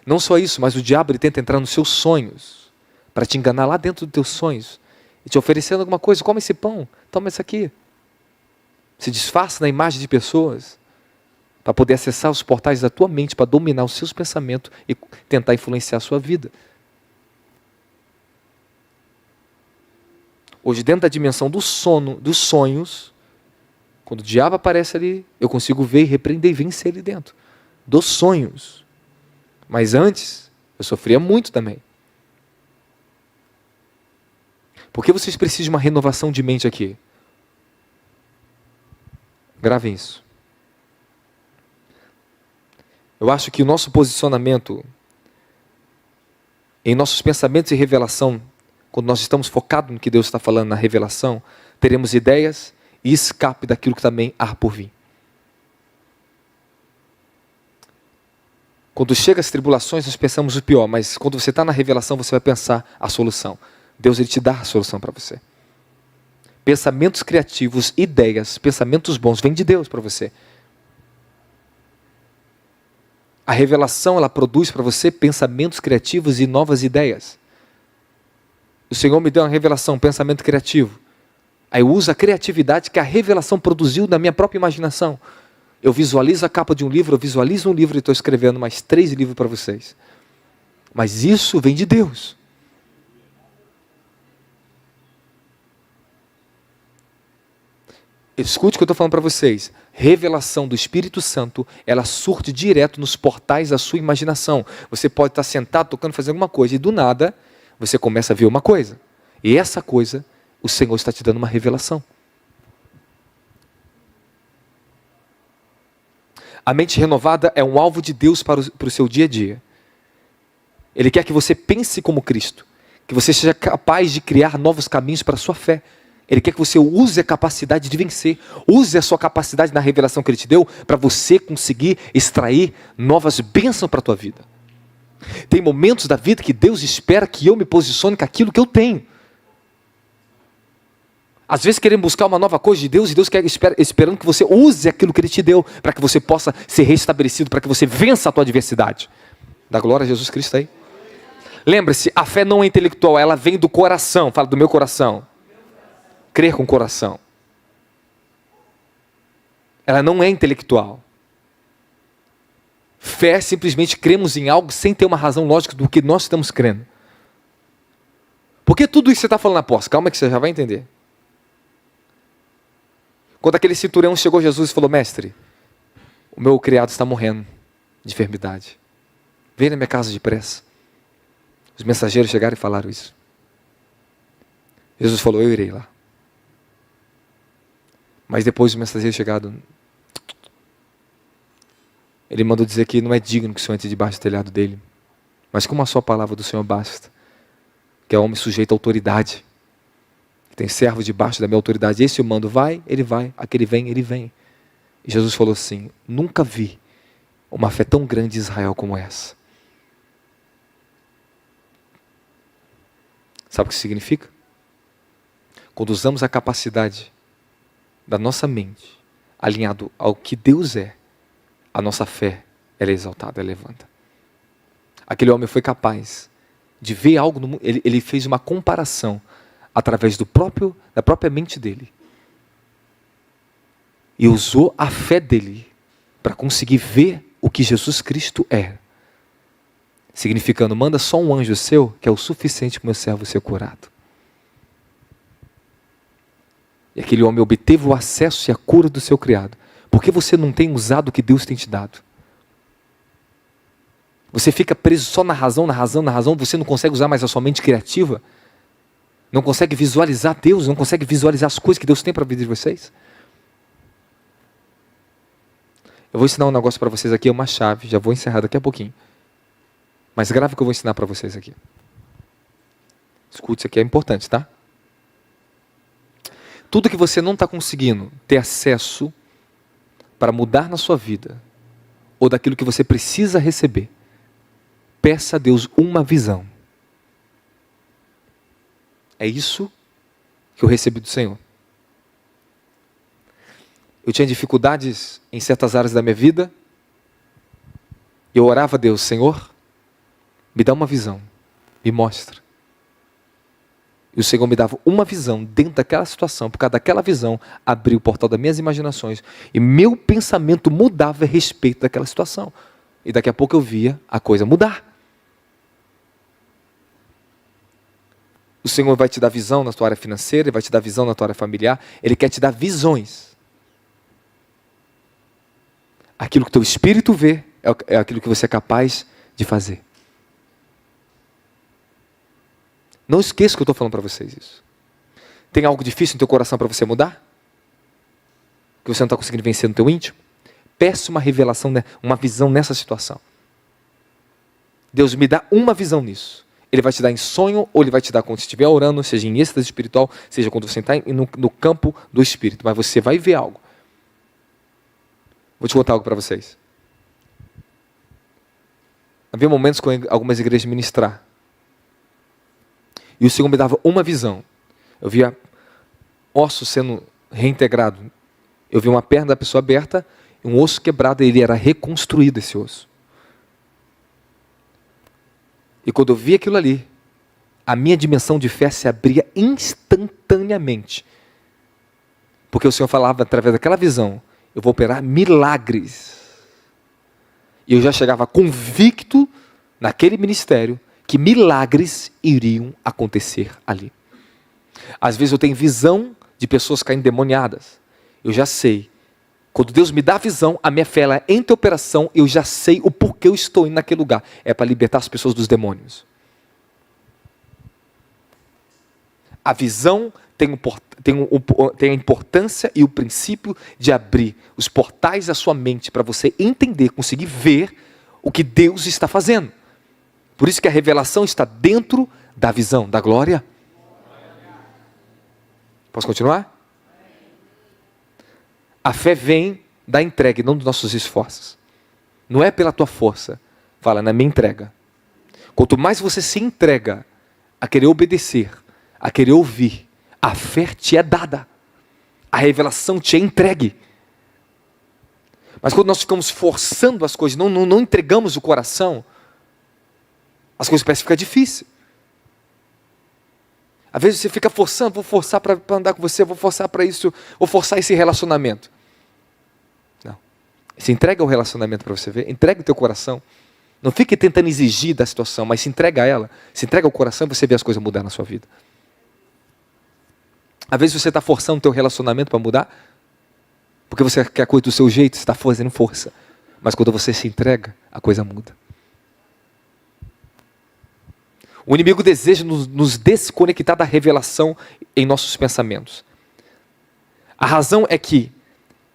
Não só isso, mas o diabo ele tenta entrar nos seus sonhos, para te enganar lá dentro dos teus sonhos, e te oferecendo alguma coisa. Come esse pão, toma isso aqui. Se disfarça na imagem de pessoas, para poder acessar os portais da tua mente, para dominar os seus pensamentos e tentar influenciar a sua vida. Hoje, dentro da dimensão do sono, dos sonhos, quando o diabo aparece ali, eu consigo ver, repreender e vencer ali dentro. Dos sonhos. Mas antes, eu sofria muito também. Por que vocês precisam de uma renovação de mente aqui? Gravem isso. Eu acho que o nosso posicionamento em nossos pensamentos e revelação, quando nós estamos focados no que Deus está falando na revelação, teremos ideias e escape daquilo que também há por vir. Quando chega as tribulações, nós pensamos o pior, mas quando você está na revelação, você vai pensar a solução. Deus, Ele te dá a solução para você. Pensamentos criativos, ideias, pensamentos bons, vêm de Deus para você. A revelação, ela produz para você pensamentos criativos e novas ideias. O Senhor me deu uma revelação, um pensamento criativo. Aí eu uso a criatividade que a revelação produziu na minha própria imaginação. Eu visualizo a capa de um livro, eu visualizo um livro e estou escrevendo mais 3 livros para vocês. Mas isso vem de Deus. Escute o que eu estou falando para vocês. Revelação do Espírito Santo, ela surte direto nos portais da sua imaginação. Você pode estar sentado, tocando, fazendo alguma coisa, e do nada, você começa a ver uma coisa. E essa coisa, o Senhor está te dando uma revelação. A mente renovada é um alvo de Deus para o seu dia a dia. Ele quer que você pense como Cristo. Que você seja capaz de criar novos caminhos para a sua fé. Ele quer que você use a capacidade de vencer. Use a sua capacidade na revelação que Ele te deu para você conseguir extrair novas bênçãos para a tua vida. Tem momentos da vida que Deus espera que eu me posicione com aquilo que eu tenho. Às vezes queremos buscar uma nova coisa de Deus e Deus quer esperando que você use aquilo que Ele te deu para que você possa ser restabelecido, para que você vença a tua adversidade. Dá glória a Jesus Cristo aí. Lembre-se, a fé não é intelectual, ela vem do coração. Fala do meu coração. Crer com o coração. Ela não é intelectual. Fé é simplesmente cremos em algo sem ter uma razão lógica do que nós estamos crendo. Por que tudo isso você está falando após? Calma que você já vai entender. Quando aquele centurião chegou a Jesus e falou: mestre, o meu criado está morrendo de enfermidade. Vem na minha casa depressa. Os mensageiros chegaram e falaram isso. Jesus falou: eu irei lá. Mas depois o mensageiro chegado, ele mandou dizer que não é digno que o Senhor entre debaixo do telhado dele. Mas como a sua palavra do Senhor basta, que é homem sujeito à autoridade, tem servo debaixo da minha autoridade, esse eu mando, vai, aquele vem, ele vem. E Jesus falou assim: nunca vi uma fé tão grande em Israel como essa. Sabe o que isso significa? Quando usamos a capacidade da nossa mente, alinhado ao que Deus é, a nossa fé, ela é exaltada, ela levanta. Aquele homem foi capaz de ver algo no mundo, ele fez uma comparação através da própria mente dele. E usou a fé dele para conseguir ver o que Jesus Cristo é. Significando, manda só um anjo seu, que é o suficiente para o meu servo ser curado. E aquele homem obteve o acesso e a cura do seu criado. Por que você não tem usado o que Deus tem te dado? Você fica preso só na razão, você não consegue usar mais a sua mente criativa? Não consegue visualizar Deus, não consegue visualizar as coisas que Deus tem para a vida de vocês? Eu vou ensinar um negócio para vocês aqui, é uma chave, já vou encerrar daqui a pouquinho. Mas grave o que eu vou ensinar para vocês aqui. Escute, isso aqui é importante, tá? Tudo que você não está conseguindo ter acesso para mudar na sua vida, ou daquilo que você precisa receber, peça a Deus uma visão. É isso que eu recebi do Senhor. Eu tinha dificuldades em certas áreas da minha vida, e eu orava a Deus: Senhor, me dá uma visão, me mostra. E o Senhor me dava uma visão dentro daquela situação. Por causa daquela visão, abri o portal das minhas imaginações. E meu pensamento mudava a respeito daquela situação. E daqui a pouco eu via a coisa mudar. O Senhor vai te dar visão na tua área financeira, Ele vai te dar visão na tua área familiar. Ele quer te dar visões. Aquilo que teu espírito vê é aquilo que você é capaz de fazer. Não esqueça que eu estou falando para vocês isso. Tem algo difícil no teu coração para você mudar? Que você não está conseguindo vencer no teu íntimo? Peça uma revelação, uma visão nessa situação. Deus me dá uma visão nisso. Ele vai te dar em sonho, ou Ele vai te dar quando você estiver orando, seja em êxtase espiritual, seja quando você está no campo do Espírito. Mas você vai ver algo. Vou te contar algo para vocês. Havia momentos com algumas igrejas ministrar. E o Senhor me dava uma visão. Eu via osso sendo reintegrado. Eu via uma perna da pessoa aberta, um osso quebrado, e ele era reconstruído, esse osso. E quando eu via aquilo ali, a minha dimensão de fé se abria instantaneamente. Porque o Senhor falava através daquela visão, eu vou operar milagres. E eu já chegava convicto naquele ministério que milagres iriam acontecer ali. Às vezes eu tenho visão de pessoas caindo endemoniadas. Eu já sei. Quando Deus me dá a visão, a minha fé ela entra em operação, eu já sei o porquê eu estou indo naquele lugar. É para libertar as pessoas dos demônios. A visão tem a importância e o princípio de abrir os portais da sua mente para você entender, conseguir ver o que Deus está fazendo. Por isso que a revelação está dentro da visão, da glória. Posso continuar? A fé vem da entrega, não dos nossos esforços. Não é pela tua força. Fala, na minha entrega. Quanto mais você se entrega a querer obedecer, a querer ouvir, a fé te é dada. A revelação te é entregue. Mas quando nós ficamos forçando as coisas, não entregamos o coração, as coisas parecem ficar difíceis. Às vezes você fica forçando, vou forçar para andar com você, vou forçar para isso, vou forçar esse relacionamento. Não. Se entrega o relacionamento para você ver, entrega o teu coração. Não fique tentando exigir da situação, mas se entrega a ela, se entrega ao coração e você vê as coisas mudar na sua vida. Às vezes você está forçando o teu relacionamento para mudar, porque você quer a coisa do seu jeito, você está fazendo força. Mas quando você se entrega, a coisa muda. O inimigo deseja nos desconectar da revelação em nossos pensamentos. A razão é que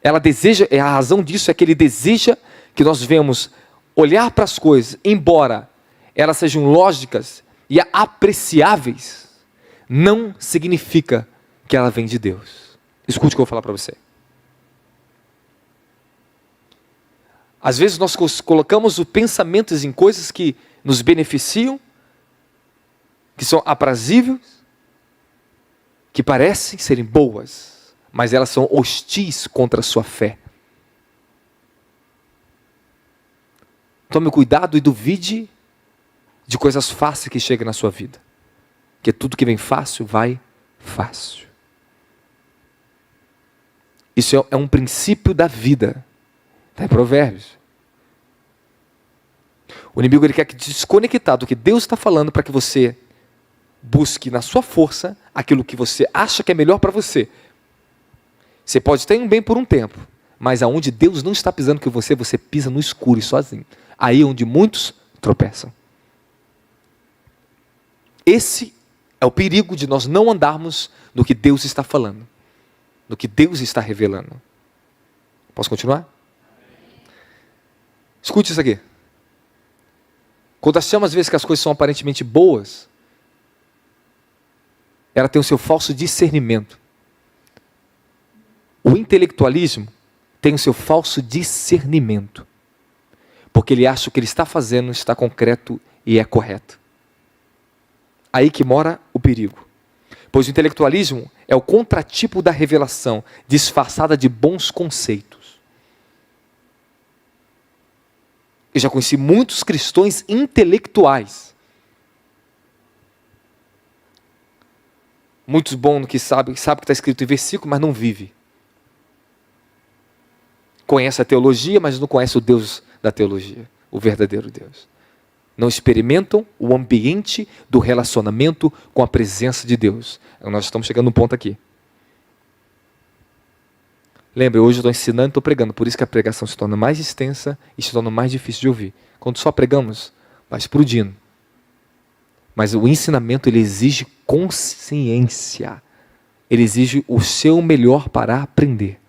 a razão disso é que ele deseja que nós venhamos olhar para as coisas, embora elas sejam lógicas e apreciáveis, não significa que ela vem de Deus. Escute o que eu vou falar para você. Às vezes nós colocamos os pensamentos em coisas que nos beneficiam, que são aprazíveis, que parecem serem boas, mas elas são hostis contra a sua fé. Tome cuidado e duvide de coisas fáceis que chegam na sua vida. Porque tudo que vem fácil, vai fácil. Isso é um princípio da vida. Está em Provérbios. O inimigo ele quer te desconectar do que Deus está falando para que você busque na sua força aquilo que você acha que é melhor para você. Você pode ter um bem por um tempo, mas aonde Deus não está pisando que você pisa no escuro e sozinho. Aí é onde muitos tropeçam. Esse é o perigo de nós não andarmos no que Deus está falando, no que Deus está revelando. Posso continuar? Escute isso aqui. Quando achamos às vezes que as coisas são aparentemente boas, ela tem o seu falso discernimento. O intelectualismo tem o seu falso discernimento. Porque ele acha que o que ele está fazendo está concreto e é correto. Aí que mora o perigo. Pois o intelectualismo é o contratipo da revelação, disfarçada de bons conceitos. Eu já conheci muitos cristãos intelectuais. Muitos bons no que sabe que está escrito em versículo, mas não vive. Conhece a teologia, mas não conhece o Deus da teologia, o verdadeiro Deus. Não experimentam o ambiente do relacionamento com a presença de Deus. Nós estamos chegando num ponto aqui. Lembra, hoje eu estou ensinando e estou pregando, por isso que a pregação se torna mais extensa e se torna mais difícil de ouvir. Quando só pregamos, vai explodindo. Mas o ensinamento, ele exige consciência. Ele exige o seu melhor para aprender.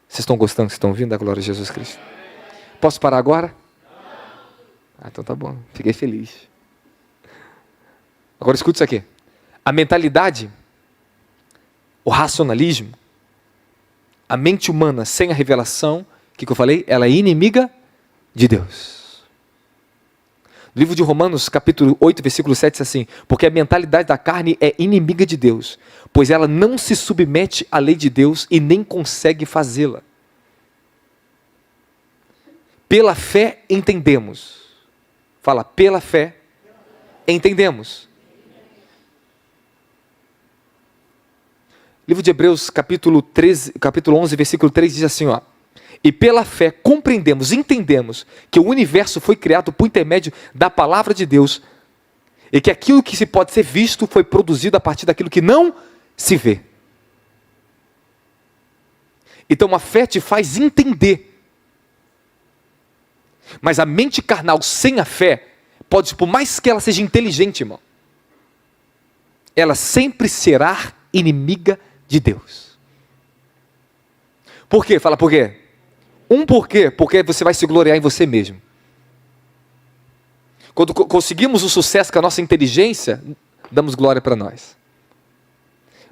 Vocês estão gostando? Vocês estão ouvindo da glória de Jesus Cristo? Posso parar agora? Então tá bom. Fiquei feliz. Agora escute isso aqui. A mentalidade, o racionalismo, a mente humana sem a revelação, o que eu falei? Ela é inimiga de Deus. No livro de Romanos, capítulo 8, versículo 7, diz assim: porque a mentalidade da carne é inimiga de Deus, pois ela não se submete à lei de Deus e nem consegue fazê-la. Pela fé entendemos. Fala, pela fé entendemos. Livro de Hebreus, capítulo 11, versículo 3, diz assim, ó: e pela fé compreendemos, entendemos que o universo foi criado por intermédio da palavra de Deus e que aquilo que se pode ser visto foi produzido a partir daquilo que não se vê. Então a fé te faz entender. Mas a mente carnal sem a fé, por mais que ela seja inteligente, irmão, ela sempre será inimiga de Deus. Por quê? Fala por quê? Por quê? Porque você vai se gloriar em você mesmo. Quando conseguimos o sucesso com a nossa inteligência, damos glória para nós.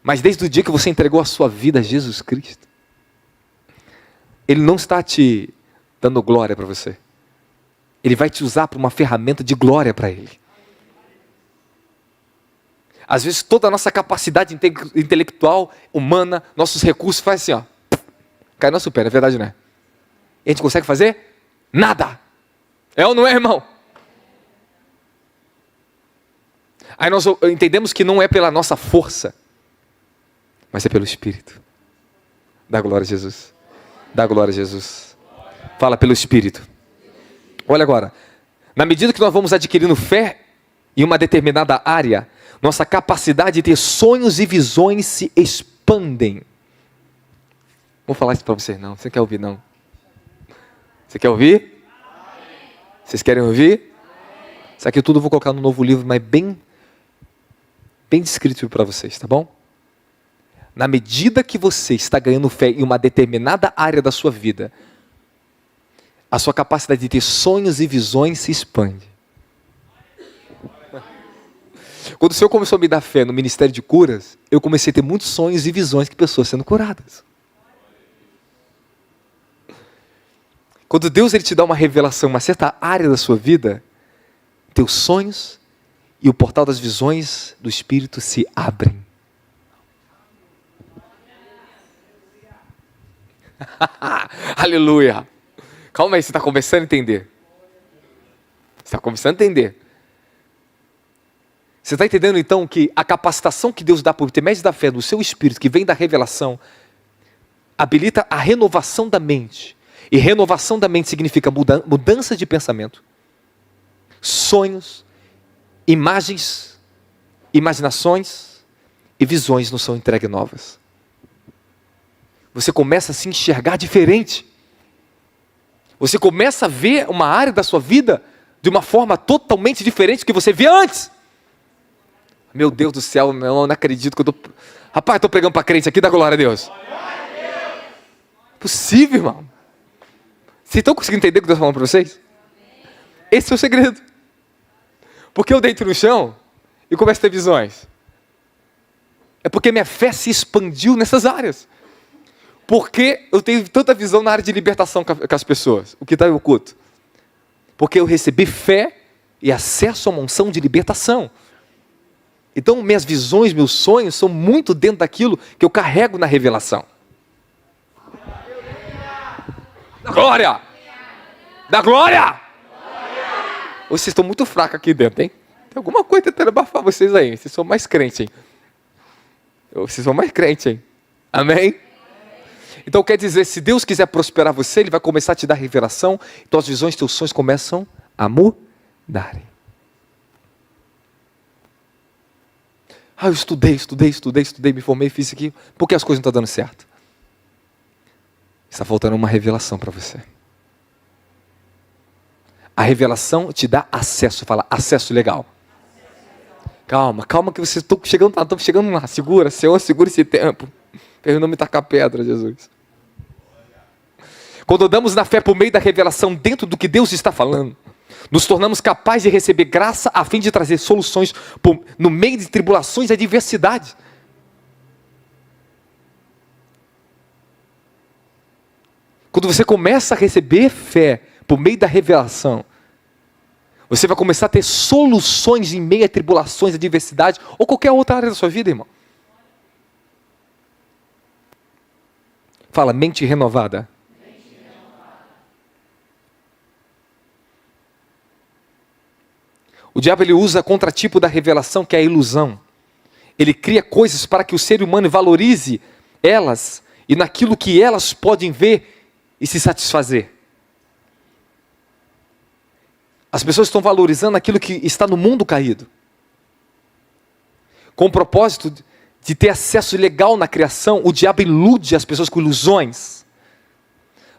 Mas desde o dia que você entregou a sua vida a Jesus Cristo, Ele não está te dando glória para você. Ele vai te usar para uma ferramenta de glória para Ele. Às vezes toda a nossa capacidade intelectual, humana, nossos recursos, faz assim, ó, cai no nosso pé, não é verdade, não é? E a gente consegue fazer nada. É ou não é, irmão? Aí nós entendemos que não é pela nossa força, mas é pelo Espírito. Dá glória a Jesus. Dá glória a Jesus. Fala, pelo Espírito. Olha agora. Na medida que nós vamos adquirindo fé em uma determinada área, nossa capacidade de ter sonhos e visões se expandem. Vou falar isso para vocês não. Você quer ouvir não? Você quer ouvir? Vocês querem ouvir? Isso aqui tudo eu vou colocar no novo livro, mas bem descrito para vocês, tá bom? Na medida que você está ganhando fé em uma determinada área da sua vida, a sua capacidade de ter sonhos e visões se expande. Quando o Senhor começou a me dar fé no ministério de curas, eu comecei a ter muitos sonhos e visões de pessoas sendo curadas. Quando Deus ele te dá uma revelação, uma certa área da sua vida, teus sonhos e o portal das visões do Espírito se abrem. Aleluia! Calma aí, você está começando a entender. Você está começando a entender. Você está entendendo então que a capacitação que Deus dá por intermédio da fé, do seu Espírito, que vem da revelação, habilita a renovação da mente. E renovação da mente significa mudança de pensamento, sonhos, imagens, imaginações e visões não são entregues novas. Você começa a se enxergar diferente. Você começa a ver uma área da sua vida de uma forma totalmente diferente do que você via antes. Meu Deus do céu, eu não acredito que eu estou... Rapaz, estou pregando para crente aqui, dá glória a Deus. Possível, irmão. Vocês estão conseguindo entender o que eu estou falando para vocês? Esse é o segredo. Porque eu deito no chão e começo a ter visões. É porque minha fé se expandiu nessas áreas. Porque eu tenho tanta visão na área de libertação com as pessoas. O que está oculto. Porque eu recebi fé e acesso a uma unção de libertação. Então minhas visões, meus sonhos são muito dentro daquilo que eu carrego na revelação. Da glória! Da glória! Vocês estão muito fracos aqui dentro, hein? Tem alguma coisa tentando abafar vocês aí. Vocês são mais crentes, hein? Vocês são mais crentes, hein? Amém? Então quer dizer, se Deus quiser prosperar você, Ele vai começar a te dar revelação, então as visões, teus sonhos começam a mudarem. Eu estudei, me formei, fiz isso aqui, por que as coisas não estão dando certo? Está faltando uma revelação para você. A revelação te dá acesso, fala, acesso legal. Calma que vocês estão chegando lá, segura, Senhor, segura esse tempo. Ele não me tacar pedra, Jesus. Quando andamos na fé por meio da revelação dentro do que Deus está falando, nos tornamos capazes de receber graça a fim de trazer soluções no meio de tribulações e adversidades. Quando você começa a receber fé por meio da revelação, você vai começar a ter soluções em meio a tribulações, adversidades ou qualquer outra área da sua vida, irmão. Fala, mente renovada. O diabo ele usa contratipo da revelação, que é a ilusão. Ele cria coisas para que o ser humano valorize elas e naquilo que elas podem ver e se satisfazer. As pessoas estão valorizando aquilo que está no mundo caído, com o propósito de ter acesso legal na criação. O diabo ilude as pessoas com ilusões,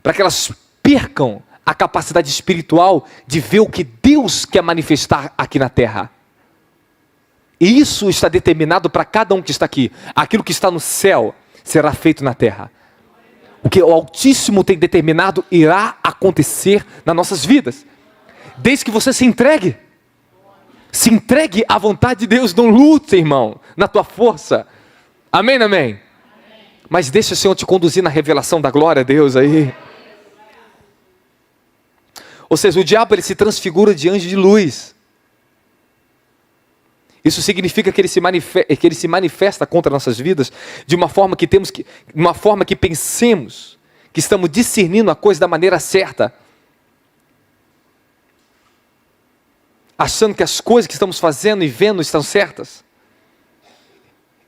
para que elas percam a capacidade espiritual de ver o que Deus quer manifestar aqui na terra. E isso está determinado para cada um que está aqui. Aquilo que está no céu será feito na terra. O que o Altíssimo tem determinado irá acontecer nas nossas vidas. Desde que você se entregue. Se entregue à vontade de Deus. Não lute, irmão, na tua força. Amém, amém? Mas deixa o Senhor te conduzir na revelação da glória a Deus aí. Ou seja, o diabo ele se transfigura de anjo de luz. Isso significa que ele se manifesta contra nossas vidas de uma forma que pensemos que estamos discernindo a coisa da maneira certa, achando que as coisas que estamos fazendo e vendo estão certas.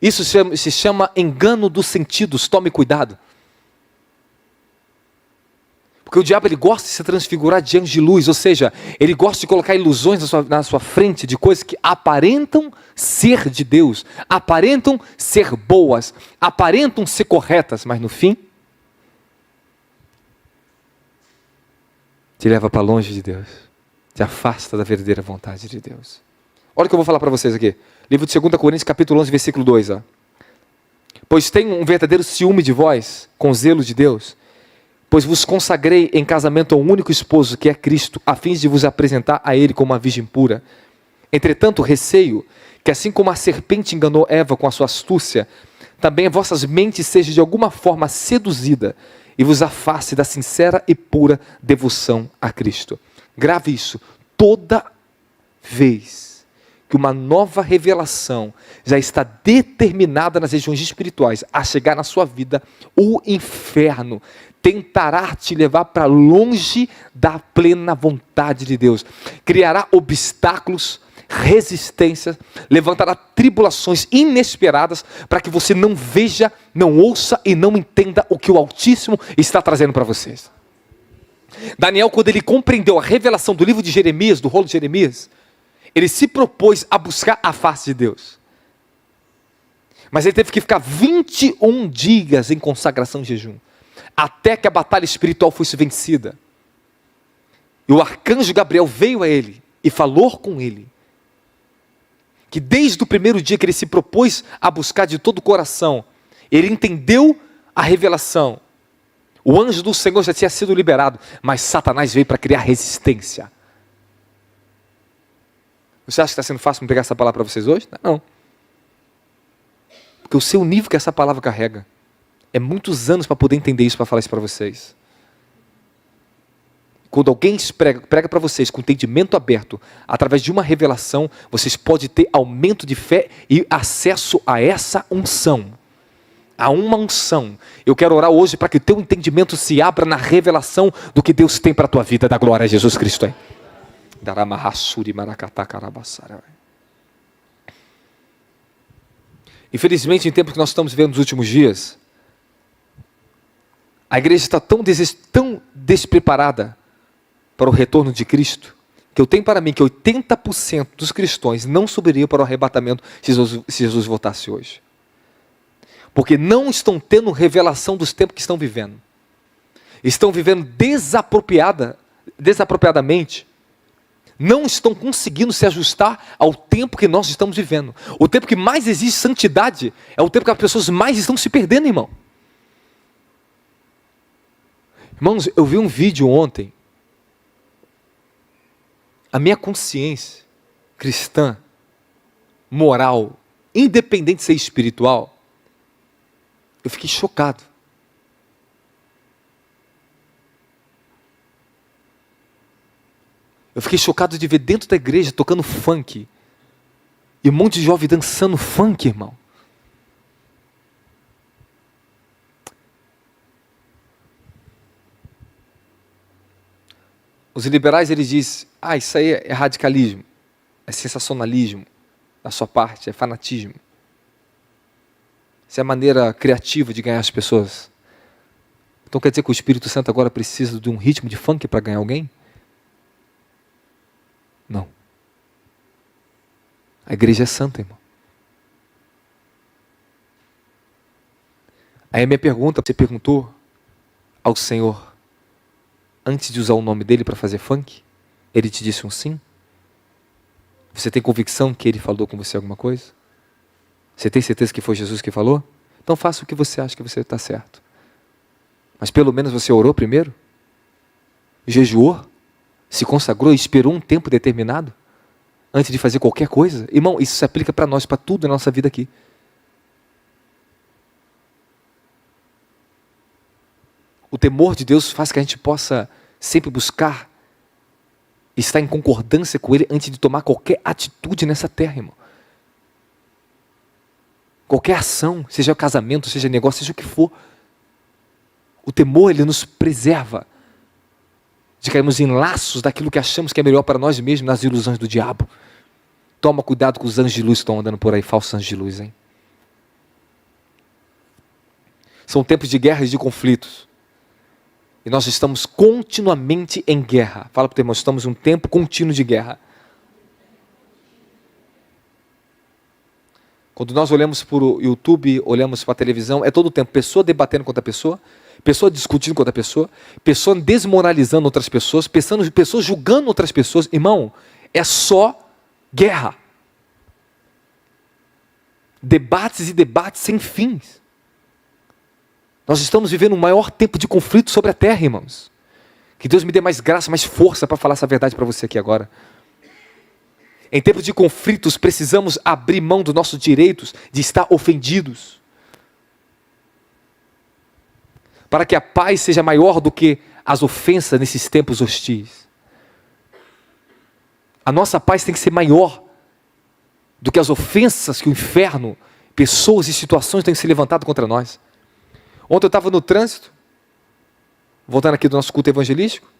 Isso se chama engano dos sentidos. Tome cuidado. Porque o diabo ele gosta de se transfigurar de anjo de luz, ou seja, ele gosta de colocar ilusões na sua frente de coisas que aparentam ser de Deus, aparentam ser boas, aparentam ser corretas, mas no fim, te leva para longe de Deus, te afasta da verdadeira vontade de Deus. Olha o que eu vou falar para vocês aqui, livro de 2 Coríntios capítulo 11, versículo 2. Pois tenho um verdadeiro ciúme de vós, com zelo de Deus, pois vos consagrei em casamento ao único esposo, que é Cristo, a fim de vos apresentar a Ele como uma virgem pura. Entretanto, receio que assim como a serpente enganou Eva com a sua astúcia, também as vossas mentes sejam de alguma forma seduzida e vos afaste da sincera e pura devoção a Cristo. Grave isso. Toda vez que uma nova revelação já está determinada nas regiões espirituais a chegar na sua vida, o inferno tentará te levar para longe da plena vontade de Deus. Criará obstáculos, resistências, levantará tribulações inesperadas para que você não veja, não ouça e não entenda o que o Altíssimo está trazendo para vocês. Daniel, quando ele compreendeu a revelação do livro de Jeremias, do rolo de Jeremias, ele se propôs a buscar a face de Deus. Mas ele teve que ficar 21 dias em consagração e jejum, até que a batalha espiritual fosse vencida. E o arcanjo Gabriel veio a ele e falou com ele, que desde o primeiro dia que ele se propôs a buscar de todo o coração, ele entendeu a revelação. O anjo do Senhor já tinha sido liberado, mas Satanás veio para criar resistência. Você acha que está sendo fácil pegar essa palavra para vocês hoje? Não. Porque o seu nível que essa palavra carrega é muitos anos para poder entender isso, para falar isso para vocês. Quando alguém prega para vocês com entendimento aberto, através de uma revelação, vocês podem ter aumento de fé e acesso a essa unção. A uma unção. Eu quero orar hoje para que o teu entendimento se abra na revelação do que Deus tem para a tua vida, da glória a Jesus Cristo. Hein? Infelizmente, em tempos que nós estamos vivendo nos últimos dias, a igreja está tão despreparada para o retorno de Cristo, que eu tenho para mim que 80% dos cristãos não subiriam para o arrebatamento se Jesus voltasse hoje. Porque não estão tendo revelação dos tempos que estão vivendo. Estão vivendo desapropriadamente. Não estão conseguindo se ajustar ao tempo que nós estamos vivendo. O tempo que mais exige santidade é o tempo que as pessoas mais estão se perdendo, irmão. Irmãos, eu vi um vídeo ontem. A minha consciência cristã, moral, independente de ser espiritual, eu fiquei chocado. Eu fiquei chocado de ver dentro da igreja tocando funk. E um monte de jovem dançando funk, irmão. Os liberais, eles dizem, isso aí é radicalismo, é sensacionalismo da sua parte, é fanatismo. Isso é a maneira criativa de ganhar as pessoas. Então quer dizer que o Espírito Santo agora precisa de um ritmo de funk para ganhar alguém? Não. A igreja é santa, irmão. Aí a minha pergunta, você perguntou ao Senhor, antes de usar o nome dele para fazer funk, ele te disse um sim? Você tem convicção que ele falou com você alguma coisa? Você tem certeza que foi Jesus que falou? Então faça o que você acha que você está certo. Mas pelo menos você orou primeiro? Jejuou? Se consagrou e esperou um tempo determinado? Antes de fazer qualquer coisa? Irmão, isso se aplica para nós, para tudo na nossa vida aqui. O temor de Deus faz que a gente possa sempre buscar estar em concordância com Ele antes de tomar qualquer atitude nessa terra, irmão. Qualquer ação, seja casamento, seja negócio, seja o que for. O temor, ele nos preserva de cairmos em laços daquilo que achamos que é melhor para nós mesmos, nas ilusões do diabo. Toma cuidado com os anjos de luz que estão andando por aí, falsos anjos de luz, hein? São tempos de guerras e de conflitos. E nós estamos continuamente em guerra. Fala para o teu irmão, estamos em um tempo contínuo de guerra. Quando nós olhamos para o YouTube, olhamos para a televisão, é todo o tempo pessoa debatendo contra pessoa, pessoa discutindo com outra pessoa, pessoa desmoralizando outras pessoas, pessoas julgando outras pessoas. Irmão, é só guerra. Debates e debates sem fins. Nós estamos vivendo o maior tempo de conflito sobre a terra, irmãos. Que Deus me dê mais graça, mais força para falar essa verdade para você aqui agora. Em tempos de conflitos, precisamos abrir mão dos nossos direitos de estar ofendidos. Para que a paz seja maior do que as ofensas nesses tempos hostis. A nossa paz tem que ser maior do que as ofensas que o inferno, pessoas e situações têm se levantado contra nós. Ontem eu estava no trânsito, voltando aqui do nosso culto evangelístico,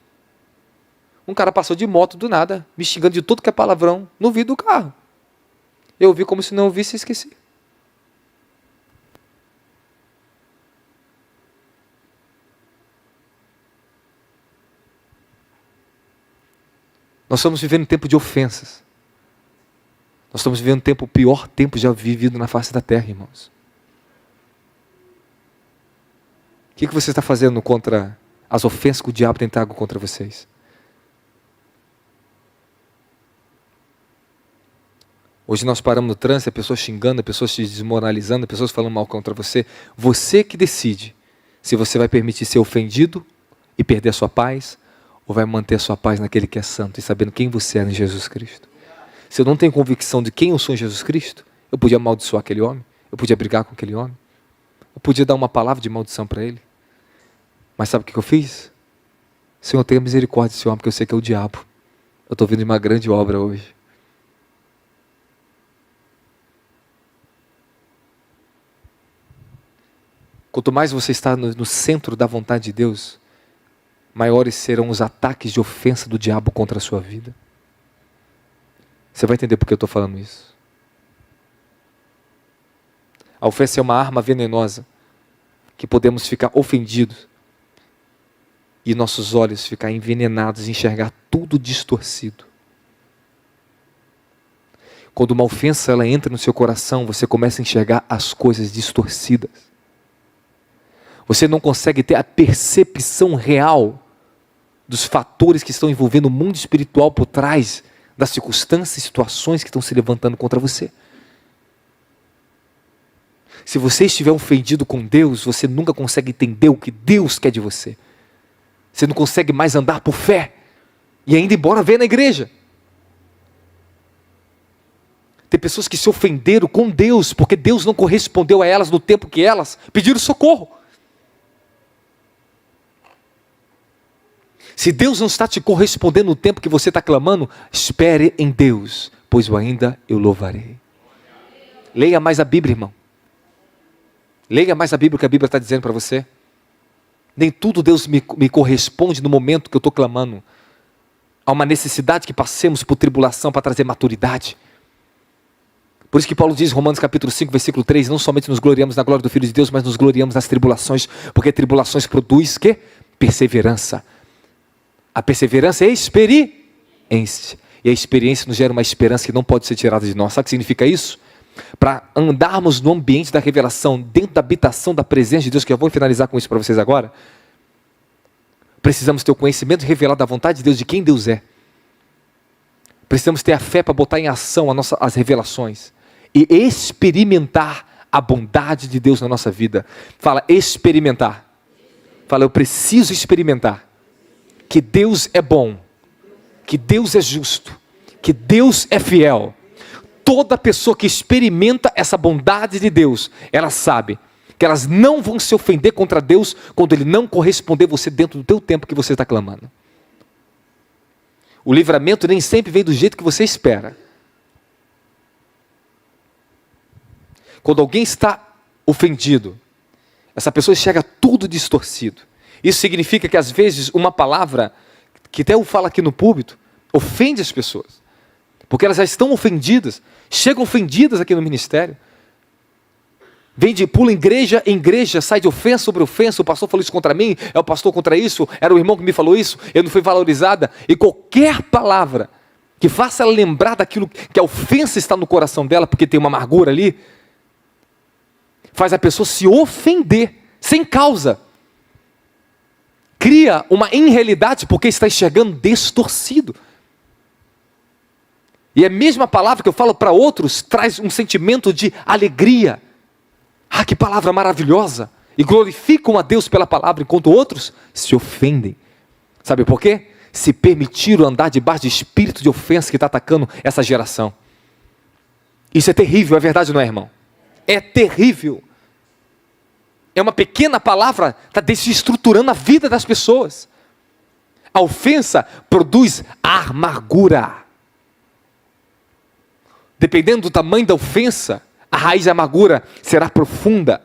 um cara passou de moto do nada, me xingando de tudo que é palavrão, no vidro do carro. Eu vi como se não ouvisse e esqueci. Nós estamos vivendo um tempo de ofensas. Nós estamos vivendo o pior tempo já vivido na face da terra, irmãos. O que você está fazendo contra as ofensas que o diabo tem trago contra vocês? Hoje nós paramos no trânsito, pessoas xingando, pessoas te desmoralizando, pessoas falando mal contra você. Você que decide se você vai permitir ser ofendido e perder a sua paz, ou vai manter a sua paz naquele que é santo e sabendo quem você é em Jesus Cristo. Se eu não tenho convicção de quem eu sou em Jesus Cristo, eu podia amaldiçoar aquele homem, eu podia brigar com aquele homem, eu podia dar uma palavra de maldição para ele. Mas sabe o que eu fiz? Senhor, tenha misericórdia desse homem, porque eu sei que é o diabo. Eu estou vendo uma grande obra hoje. Quanto mais você está no centro da vontade de Deus, maiores serão os ataques de ofensa do diabo contra a sua vida. Você vai entender por que eu estou falando isso. A ofensa é uma arma venenosa que podemos ficar ofendidos e nossos olhos ficar envenenados e enxergar tudo distorcido. Quando uma ofensa ela entra no seu coração, você começa a enxergar as coisas distorcidas. Você não consegue ter a percepção real dos fatores que estão envolvendo o mundo espiritual por trás das circunstâncias e situações que estão se levantando contra você. Se você estiver ofendido com Deus, você nunca consegue entender o que Deus quer de você. Você não consegue mais andar por fé e ainda embora ver na igreja. Tem pessoas que se ofenderam com Deus porque Deus não correspondeu a elas no tempo que elas pediram socorro. Se Deus não está te correspondendo no tempo que você está clamando, espere em Deus, pois eu ainda eu louvarei. Leia mais a Bíblia, irmão. Leia mais a Bíblia, o que a Bíblia está dizendo para você. Nem tudo Deus me corresponde no momento que eu estou clamando. Há uma necessidade que passemos por tribulação para trazer maturidade. Por isso que Paulo diz em Romanos capítulo 5, versículo 3, não somente nos gloriamos na glória do Filho de Deus, mas nos gloriamos nas tribulações, porque tribulações produz que? Perseverança. A perseverança é experiência. E a experiência nos gera uma esperança que não pode ser tirada de nós. Sabe o que significa isso? Para andarmos no ambiente da revelação, dentro da habitação da presença de Deus, que eu vou finalizar com isso para vocês agora, precisamos ter o conhecimento revelado da vontade de Deus, de quem Deus é. Precisamos ter a fé para botar em ação as revelações e experimentar a bondade de Deus na nossa vida. Fala, experimentar. Fala, eu preciso experimentar que Deus é bom, que Deus é justo, que Deus é fiel. Toda pessoa que experimenta essa bondade de Deus, ela sabe que elas não vão se ofender contra Deus quando Ele não corresponder você dentro do teu tempo que você está clamando. O livramento nem sempre vem do jeito que você espera. Quando alguém está ofendido, essa pessoa enxerga tudo distorcido. Isso significa que às vezes uma palavra, que até eu falo aqui no púlpito, ofende as pessoas. Porque elas já estão ofendidas, chegam ofendidas aqui no ministério. Vem de pula igreja em igreja, sai de ofensa sobre ofensa, o pastor falou isso contra mim, é o pastor contra isso, era o irmão que me falou isso, eu não fui valorizada. E qualquer palavra que faça ela lembrar daquilo que a ofensa está no coração dela, porque tem uma amargura ali, faz a pessoa se ofender, sem causa. Cria uma irrealidade porque está enxergando distorcido. E a mesma palavra que eu falo para outros traz um sentimento de alegria. Ah, que palavra maravilhosa! E glorificam a Deus pela palavra, enquanto outros se ofendem. Sabe por quê? Se permitiram andar debaixo de espírito de ofensa que está atacando essa geração. Isso é terrível, é verdade, não é, irmão? É terrível. É uma pequena palavra, está desestruturando a vida das pessoas. A ofensa produz amargura. Dependendo do tamanho da ofensa, a raiz da amargura será profunda.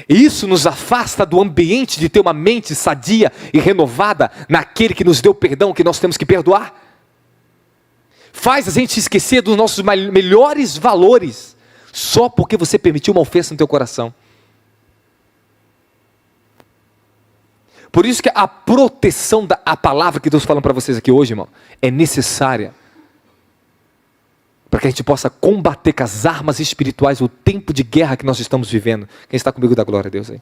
E isso nos afasta do ambiente de ter uma mente sadia e renovada naquele que nos deu perdão, que nós temos que perdoar. Faz a gente esquecer dos nossos melhores valores, só porque você permitiu uma ofensa no teu coração. Por isso que a proteção da palavra que Deus fala para vocês aqui hoje, irmão, é necessária. Para que a gente possa combater com as armas espirituais o tempo de guerra que nós estamos vivendo. Quem está comigo dá glória a Deus aí.